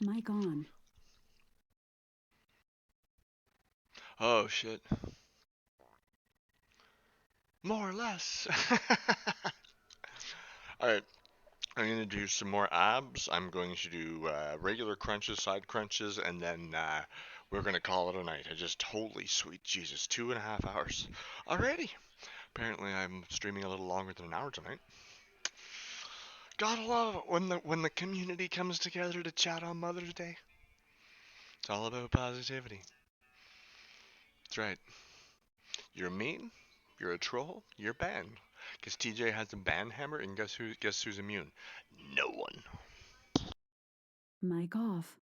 Mic on. Oh shit. More or less. Alright, I'm gonna do some more abs. I'm going to do regular crunches, side crunches, and then we're gonna call it a night. I just, holy sweet Jesus, 2.5 hours. Alrighty. Apparently I'm streaming a little longer than an hour tonight. Gotta love it when the community comes together to chat on Mother's Day. It's all about positivity. That's right. You're mean, you're a troll, you're banned. Because TJ has a ban hammer, and guess who's immune? No one. Mic off.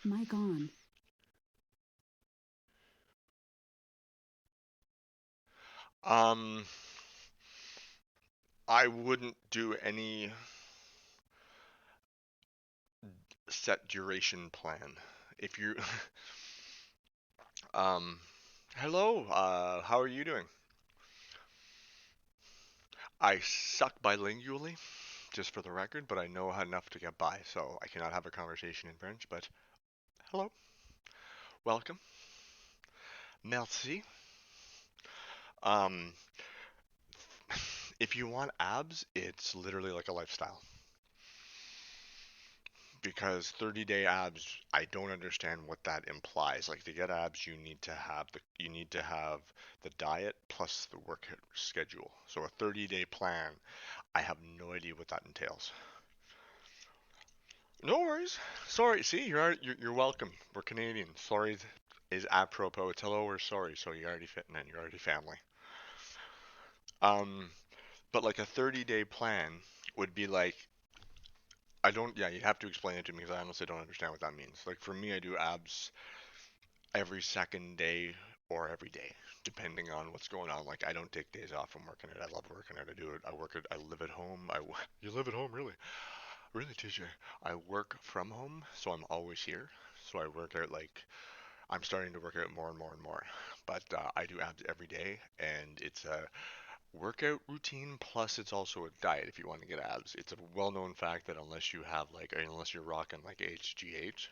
Mic on. Um, I wouldn't do any set duration plan. If you, um, hello, how are you doing? I suck bilingually, just for the record, but I know enough to get by, so I cannot have a conversation in French, but hello, welcome. Merci. Um, if you want abs, it's literally like a lifestyle. Because 30-day abs, I don't understand what that implies. Like to get abs, you need to have the diet plus the work schedule. So a 30-day plan, I have no idea what that entails. No worries. Sorry. See, you're welcome. We're Canadian. Sorry is apropos. It's hello or sorry. So you're already fitting in. You're already family. Um, but like a 30-day plan would be like I don't. Yeah, you have to explain it to me because I honestly don't understand what that means. Like for me, I do abs every second day or every day, depending on what's going on. Like I don't take days off from working it. I love working it. I do it. I work it. I live at home. You live at home, really? Really, TJ? I work from home, so I'm always here. So I work out like I'm starting to work out more and more and more. But I do abs every day, and it's a workout routine plus it's also a diet if you want to get abs. It's a well-known fact that unless you're rocking like HGH,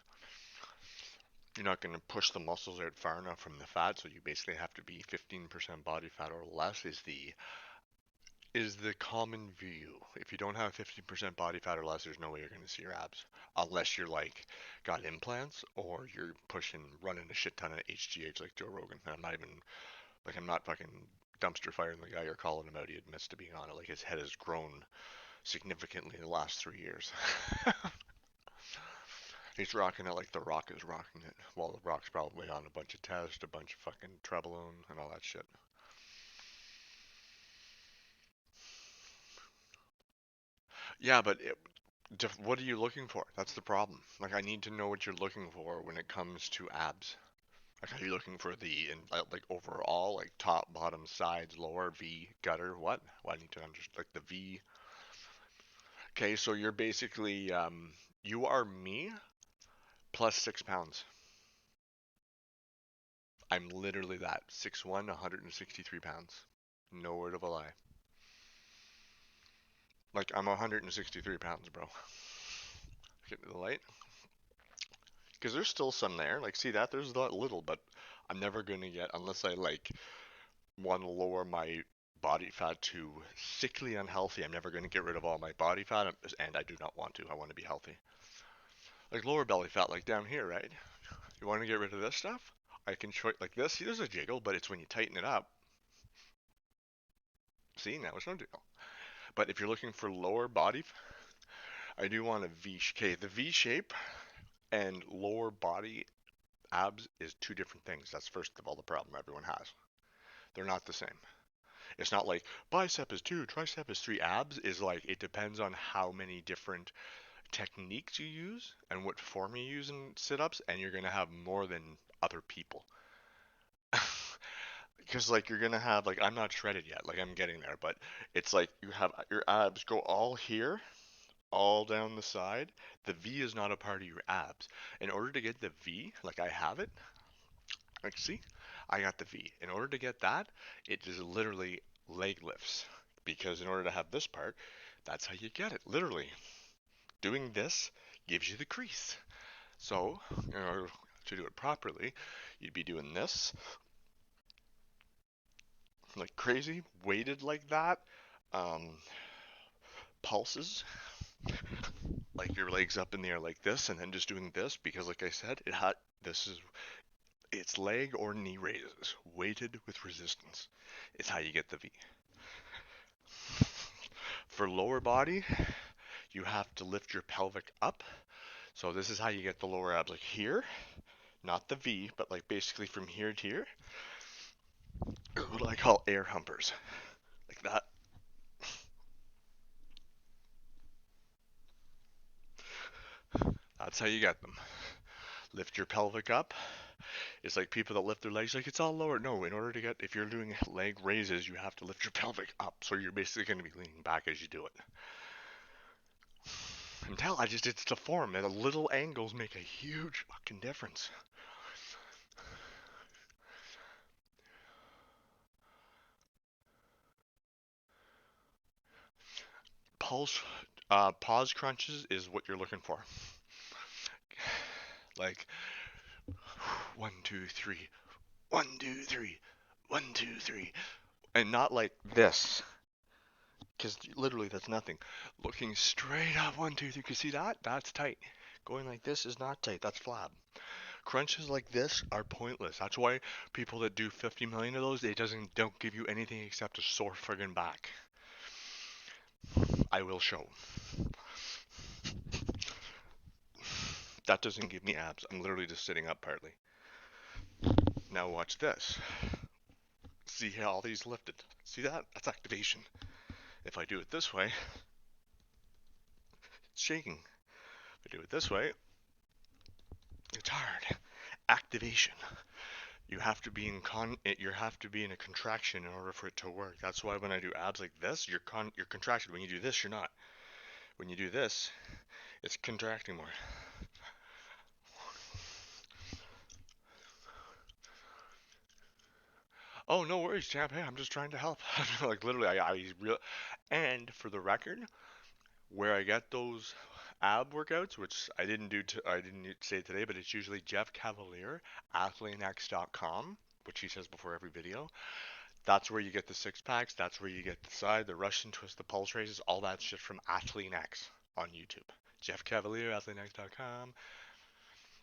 you're not going to push the muscles out far enough from the fat, so you basically have to be 15% body fat or less is the common view. If you don't have 15% body fat or less, there's no way you're going to see your abs unless you're like got implants or you're running a shit ton of HGH like Joe Rogan. And I'm not fucking dumpster firing the guy you're calling him out. He admits to being on it. Like his head has grown significantly in the last 3 years. He's rocking it like The Rock is rocking it. While The Rock's probably on a bunch of tests, a bunch of fucking Trebolone, and all that shit. Yeah, but what are you looking for? That's the problem. Like, I need to know what you're looking for when it comes to abs. Like, are you looking for like overall, like top, bottom, sides, lower, V, gutter? What? Well, I need to understand, like the V. Okay, so you're basically, you are me plus 6 pounds. I'm literally that. 6'1", 163 pounds. No word of a lie. Like, I'm 163 pounds, bro. Get to the light. Because there's still some there. Like, see that? There's that little, but I'm never going to get, unless I, like, want to lower my body fat to sickly unhealthy. I'm never going to get rid of all my body fat, and I do not want to. I want to be healthy. Like, lower belly fat, like down here, right? You want to get rid of this stuff? I can show it like this. See, there's a jiggle, but it's when you tighten it up. See, now it's no jiggle. But if you're looking for lower body, I do want a V. Okay, the V shape and lower body abs is two different things. That's first of all the problem everyone has. They're not the same. It's not like bicep is two, tricep is three. Abs is like it depends on how many different techniques you use and what form you use in sit-ups, and you're gonna have more than other people. Because like you're gonna have like I'm not shredded yet, like I'm getting there, but it's like you have your abs go all here, all down the side. The V is not a part of your abs. In order to get the V, like I have it, like see, I got the V. In order to get that, it is literally leg lifts. Because in order to have this part, that's how you get it. Literally, doing this gives you the crease. So, in order to do it properly, you'd be doing this like crazy, weighted like that. Um, Pulses, like your legs up in the air like this, and then just doing this because, like I said, this is it's leg or knee raises, weighted with resistance. Is how you get the V. For lower body, you have to lift your pelvic up. So this is how you get the lower abs, like here, not the V, but like basically from here to here. What I call air humpers, like that. That's how you get them. Lift your pelvic up. It's like people that lift their legs like it's all lower. No, in order to get, if you're doing leg raises, you have to lift your pelvic up. So you're basically going to be leaning back as you do it. It's the form, and the little angles make a huge fucking difference. Pulse, pause crunches is what you're looking for. Like 1, 2, 3. 1, 2, 3, 1, 2, 3, and not like this, because literally that's nothing. Looking straight up, 1, 2, 3. You see that? That's tight. Going like this is not tight. That's flab. Crunches like this are pointless. That's why people that do 50 million of those, don't give you anything except a sore friggin' back. I will show. That doesn't give me abs. I'm literally just sitting up partly. Now watch this. See how all these lifted. See that? That's activation. If I do it this way, it's shaking. If I do it this way, it's hard. Activation. You have to be in a contraction in order for it to work. That's why when I do abs like this, you're contracted. When you do this, you're not. When you do this, it's contracting more. Oh, no worries, champ. Hey, I'm just trying to help. Like literally, And for the record, where I get those ab workouts, which I didn't say today, but it's usually Jeff Cavalier, athleanx.com, which he says before every video. That's where you get the six packs. That's where you get the side, the Russian twist, the pulse raises, all that shit from AthleanX on YouTube. Jeff Cavalier, athleanx.com.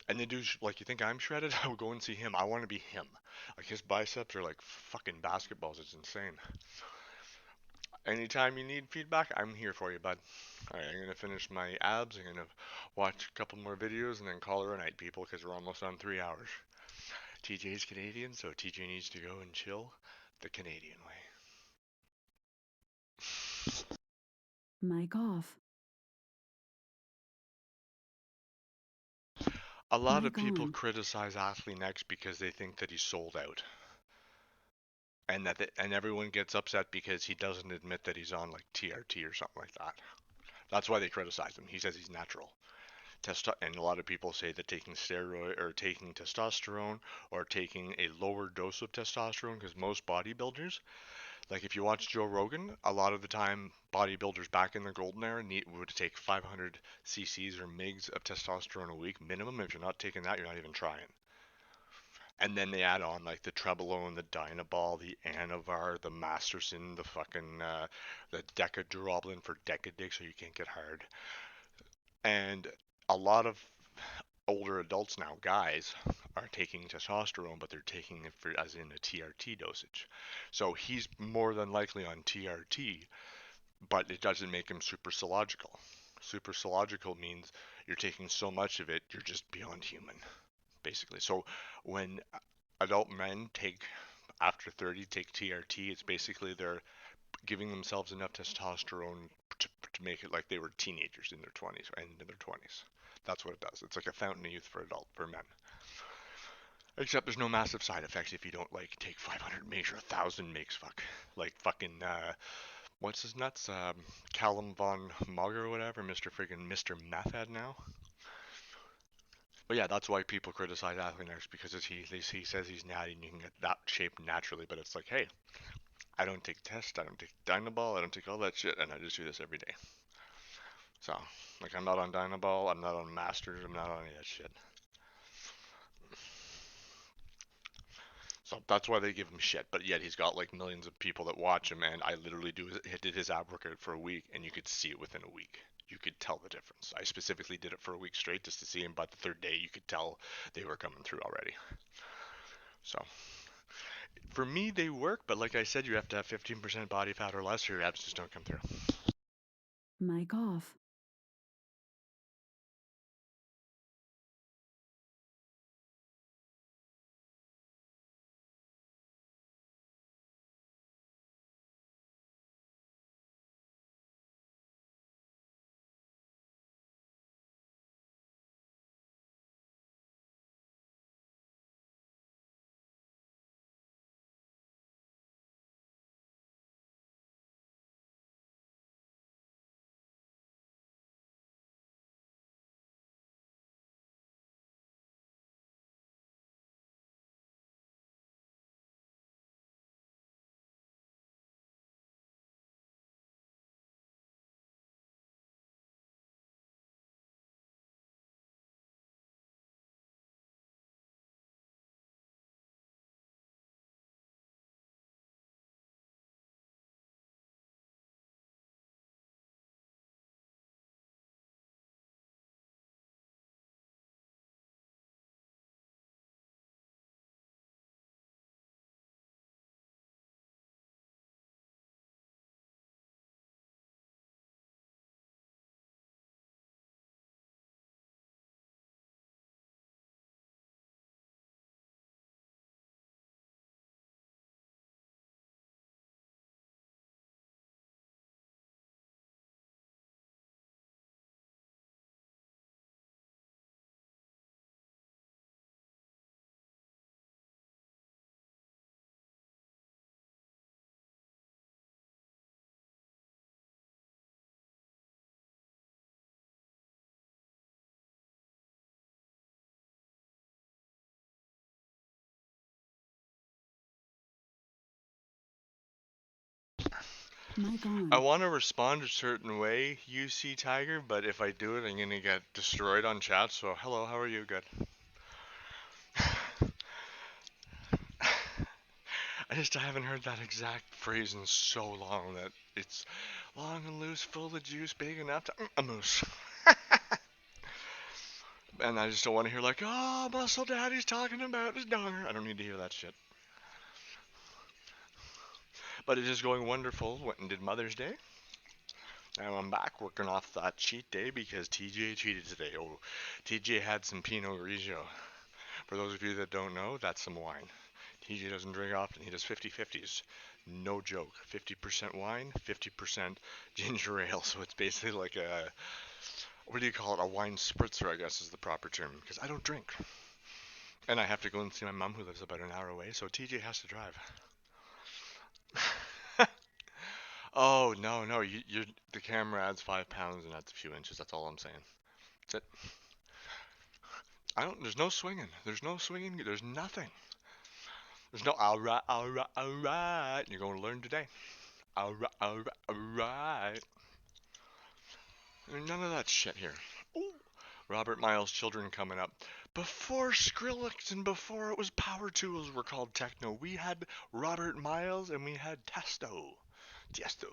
And the dude, like, you think I'm shredded? I would go and see him. I want to be him. Like, his biceps are like fucking basketballs. It's insane. Anytime you need feedback, I'm here for you, bud. Alright, I'm gonna finish my abs. I'm gonna watch a couple more videos and then call her a night, people, because we're almost on 3 hours. TJ's Canadian, so TJ needs to go and chill the Canadian way. Mic off. A lot of Mic people on. criticize AthleanX because they think that he's sold out, and everyone gets upset because he doesn't admit that he's on like TRT or something like that. That's why they criticize him. He says he's natural. And a lot of people say that taking steroid or taking testosterone or taking a lower dose of testosterone, because most bodybuilders, like if you watch Joe Rogan, a lot of the time bodybuilders back in the golden era would take 500 cc's or mgs of testosterone a week minimum. If you're not taking that, you're not even trying. And then they add on like the Trebolone, the Dynabol, the Anavar, the Masterson, the fucking the Decadurabolin for Decadick so you can't get hard. And a lot of older adults now, guys, are taking testosterone, but they're taking it for as in a TRT dosage. So he's more than likely on TRT, but it doesn't make him suprasological. Suprasological means you're taking so much of it, you're just beyond human, basically. So when adult men after 30 take TRT, it's basically they're giving themselves enough testosterone to make it like they were teenagers in their 20s and in their 20s. That's what it does. It's like a fountain of youth for men. Except there's no massive side effects if you don't like take 500 mgs or 1,000 mgs. Like fucking what's his nuts? Callum von Mugger or whatever, Mr. Meth Head now. But yeah, that's why people criticize Athleanx because he says he's natty and you can get that shape naturally. But it's like, hey, I don't take test, I don't take Dynabol, I don't take all that shit, and I just do this every day. So, like, I'm not on Dynabol, I'm not on Masters, I'm not on any of that shit. So that's why they give him shit. But yet he's got like millions of people that watch him, and I literally did his ab workout for a week, and you could see it within a week. You could tell the difference. I specifically did it for a week straight just to see him. By the third day, you could tell they were coming through already. So for me, they work, but like I said, you have to have 15% body fat or less, or your abs just don't come through. Mic off. Mic I on. want to respond a certain way, UC Tiger, but if I do it, I'm gonna get destroyed on chat. So, hello, how are you? Good. I haven't heard that exact phrase in so long that it's long and loose, full of juice, big enough to a moose. And I just don't want to hear like, oh, Muscle Daddy's talking about his donger. I don't need to hear that shit. But it is going wonderful. Went and did Mother's Day. Now I'm back working off that cheat day because TJ cheated today. Oh, TJ had some Pinot Grigio. For those of you that don't know, that's some wine. TJ doesn't drink often. He does 50-50s. No joke. 50% wine, 50% ginger ale. So it's basically like a, what do you call it? A wine spritzer, I guess is the proper term. Because I don't drink. And I have to go and see my mom who lives about an hour away. So TJ has to drive. Oh, no, no. The camera adds 5 pounds and adds a few inches. That's all I'm saying. That's it. There's no swinging. There's no swinging. There's nothing. There's no alright, alright, alright. You're going to learn today. Alright, alright, alright. None of that shit here. Ooh. Robert Miles' children coming up. Before Skrillex and before it was Power Tools were called techno, we had Robert Miles and we had Testo. Tiesto.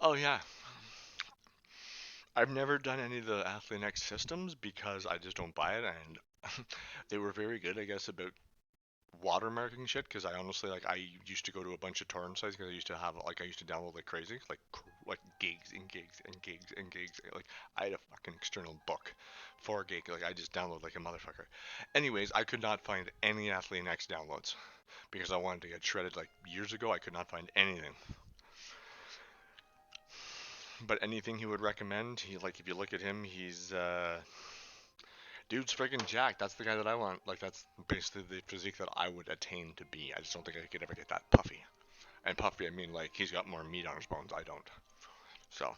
Oh yeah. I've never done any of the Athlete X systems because I just don't buy it, and they were very good, I guess, about watermarking shit. Because I honestly I used to go to a bunch of torrent sites because I used to download like crazy, like gigs and gigs and gigs and gigs. Like I had a fucking external book, 4 gig. Like I just download like a motherfucker. Anyways, I could not find any Athlete X downloads because I wanted to get shredded like years ago. I could not find anything. But anything he would recommend, he like if you look at him, he's dude's freaking jacked. That's the guy that I want. Like that's basically the physique that I would attain to be. I just don't think I could ever get that puffy. And puffy, I mean like he's got more meat on his bones. I don't. So,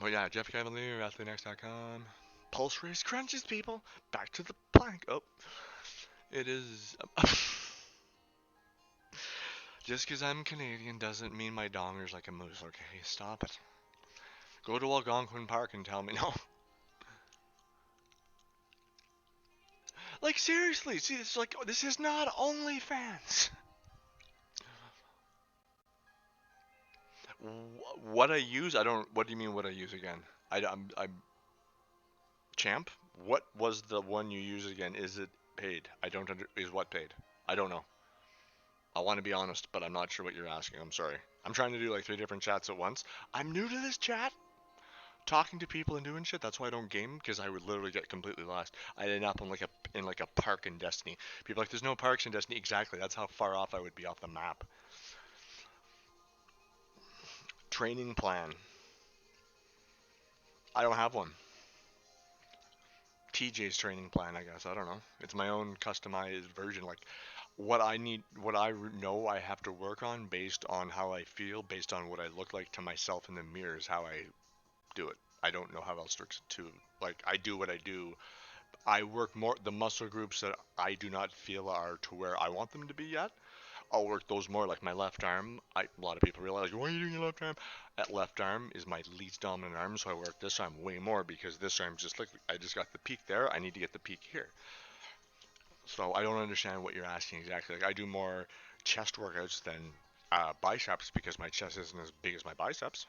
but yeah, Jeff Cavalier, AthleteNext.com. Pulse race crunches, people. Back to the plank. Oh, it is. Just because I'm Canadian doesn't mean my donger's like a moose. Okay, stop it. Go to Algonquin Park and tell me no. Like seriously, see, it's like this is not OnlyFans. What I use, I don't. What do you mean? What I use again? I'm champ. What was the one you use again? Is it paid? I don't under. Is what paid? I don't know. I want to be honest, but I'm not sure what you're asking. I'm sorry. I'm trying to do like 3 different chats at once. I'm new to this chat, talking to people and doing shit. That's why I don't game because I would literally get completely lost. I'd end up in like a park in Destiny. People are like, there's no parks in Destiny. Exactly. That's how far off I would be off the map. Training plan. I don't have one. TJ's training plan, I guess. I don't know. It's my own customized version. Like what I need, what I know I have to work on based on how I feel, based on what I look like to myself in the mirror is how I do it. I don't know how else to like I do what I do. I work more the muscle groups that I do not feel are to where I want them to be yet. I'll work those more like my left arm. A lot of people realize, why are you doing your left arm? That left arm is my least dominant arm, so I work this arm way more because this arm just like I just got the peak there. I need to get the peak here. So I don't understand what you're asking exactly. Like I do more chest workouts than biceps because my chest isn't as big as my biceps.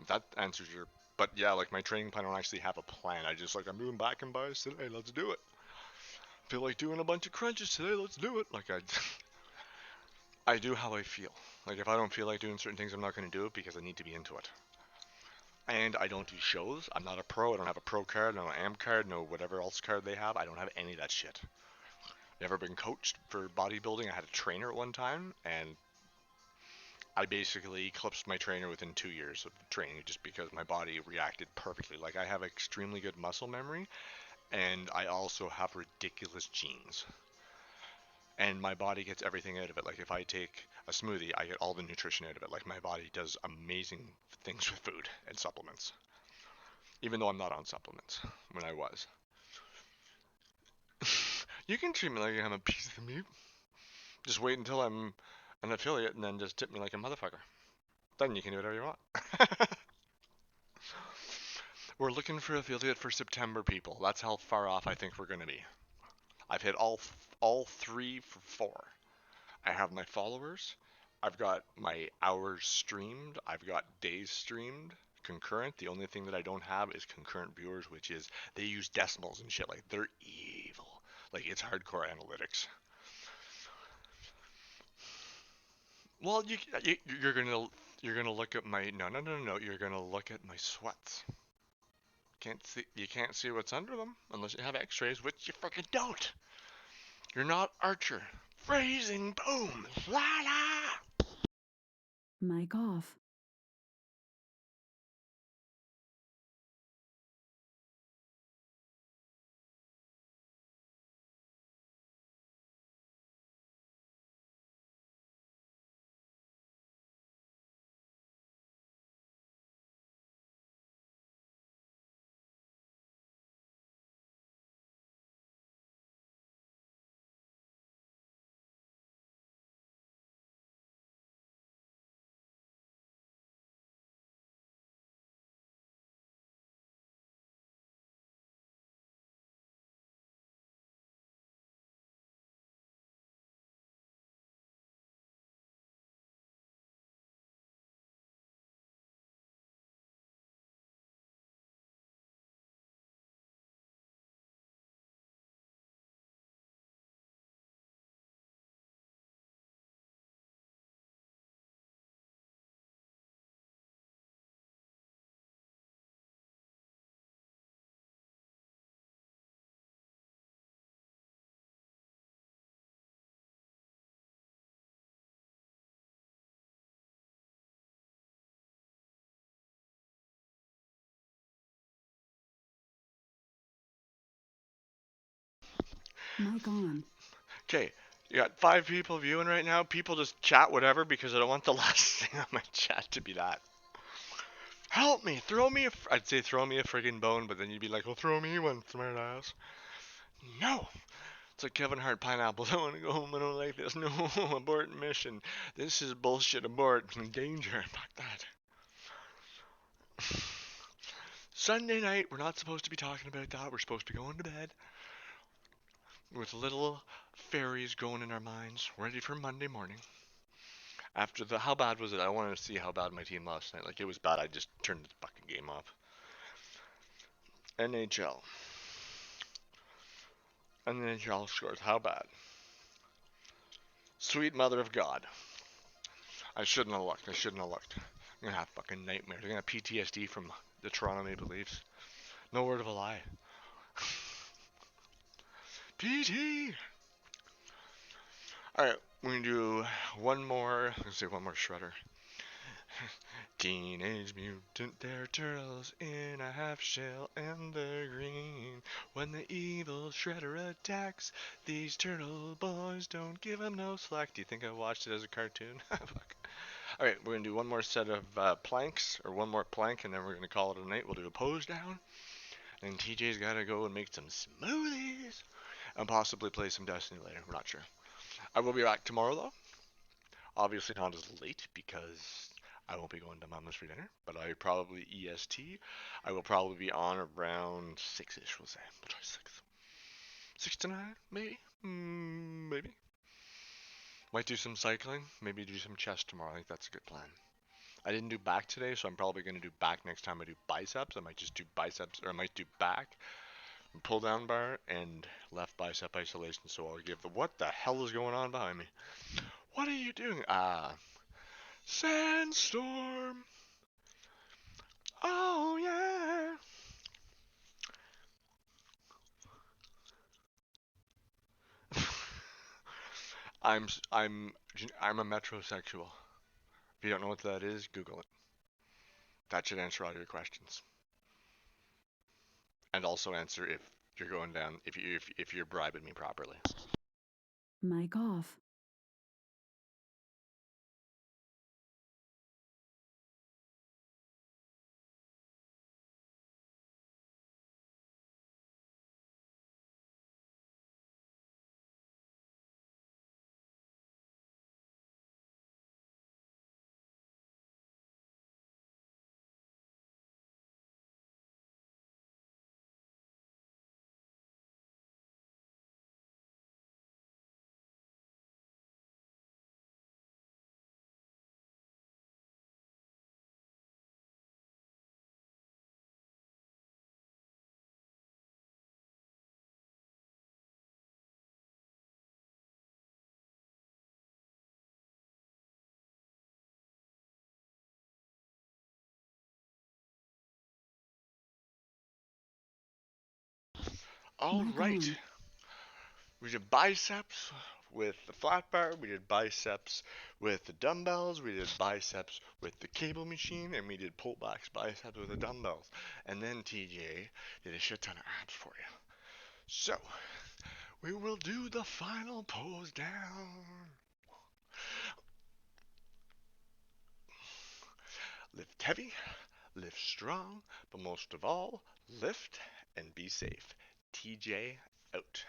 That answers your. But yeah, like my training plan, I don't actually have a plan. I just like I'm doing back and biceps today. Let's do it. Feel like doing a bunch of crunches today. Let's do it. Like I do how I feel. Like if I don't feel like doing certain things, I'm not going to do it because I need to be into it. And I don't do shows. I'm not a pro. I don't have a pro card, no AM card, no whatever else card they have. I don't have any of that shit. Never been coached for bodybuilding. I had a trainer at one time, and I basically eclipsed my trainer within 2 years of training just because my body reacted perfectly. Like I have extremely good muscle memory, and I also have ridiculous genes. And my body gets everything out of it. Like if I take a smoothie, I get all the nutrition out of it. Like my body does amazing things with food and supplements. even though I'm not on supplements when I was. You can treat me like I'm a piece of meat. Just wait until I'm an affiliate and then just tip me like a motherfucker. Then you can do whatever you want. We're looking for affiliate for September, people. That's how far off I think we're going to be. I've hit all 3 for 4. I have my followers. I've got my hours streamed. I've got days streamed. Concurrent. The only thing that I don't have is concurrent viewers, which is they use decimals and shit. Like they're evil. Like it's hardcore analytics. Well, you're gonna look at my no. You're gonna look at my sweats. You can't see what's under them unless you have X-rays, which you fucking don't. You're not Archer. Freezing boom, la la. Mic off. Mic on. Okay, you got 5 people viewing right now. People just chat whatever because I don't want the last thing on my chat to be that. Help me, I'd say throw me a friggin' bone, but then you'd be like, well, throw me one, smart ass. No. It's like Kevin Hart pineapples. I want to go home. I don't like this. No, abort mission. This is bullshit. Abort. Danger. Fuck that. Sunday night, we're not supposed to be talking about that. We're supposed to be going to bed with little fairies going in our minds, ready for Monday morning. After the, how bad was it? I wanted to see how bad my team last night. Like, it was bad. I just turned the fucking game off. NHL. NHL scores. How bad? Sweet mother of God. I shouldn't have looked. I'm gonna have fucking nightmares. I'm gonna have PTSD from the Toronto Maple Leafs. No word of a lie. PT! Alright, we're gonna do one more. Let's say one more shredder. Teenage Mutant Ninja Turtles in a half shell and they're green. When the evil shredder attacks, these turtle boys don't give him no slack. Do you think I watched it as a cartoon? Fuck. Alright, we're gonna do one more set of planks, or one more plank, and then we're gonna call it a night. We'll do a pose down, and TJ's gotta go and make some smoothies, and possibly play some Destiny later. We're not sure. I will be back tomorrow, though. Obviously not as late, because I won't be going to Mama's for dinner, but I probably EST. I will probably be on around 6-ish, we'll say. We'll try 6. 6 to 9, maybe? Maybe. Might do some cycling, maybe do some chest tomorrow. I think that's a good plan. I didn't do back today, so I'm probably going to do back next time I do biceps. I might just do biceps, or I might do back, pull down bar, and left bicep isolation. So I'll give the, what the hell is going on behind me? What are you doing? Sandstorm. Oh yeah. I'm I'm I'm a metrosexual. If you don't know what that is, Google it. That should answer all your questions, and also answer if you're going down if you're bribing me properly. Mic off. All Mic right. on. We did biceps with the flat bar. We did biceps with the dumbbells. We did biceps with the cable machine, and we did pullbacks biceps with the dumbbells. And then TJ did a shit ton of abs for you. So we will do the final pose down. Lift heavy, lift strong, but most of all, lift and be safe. TJ out.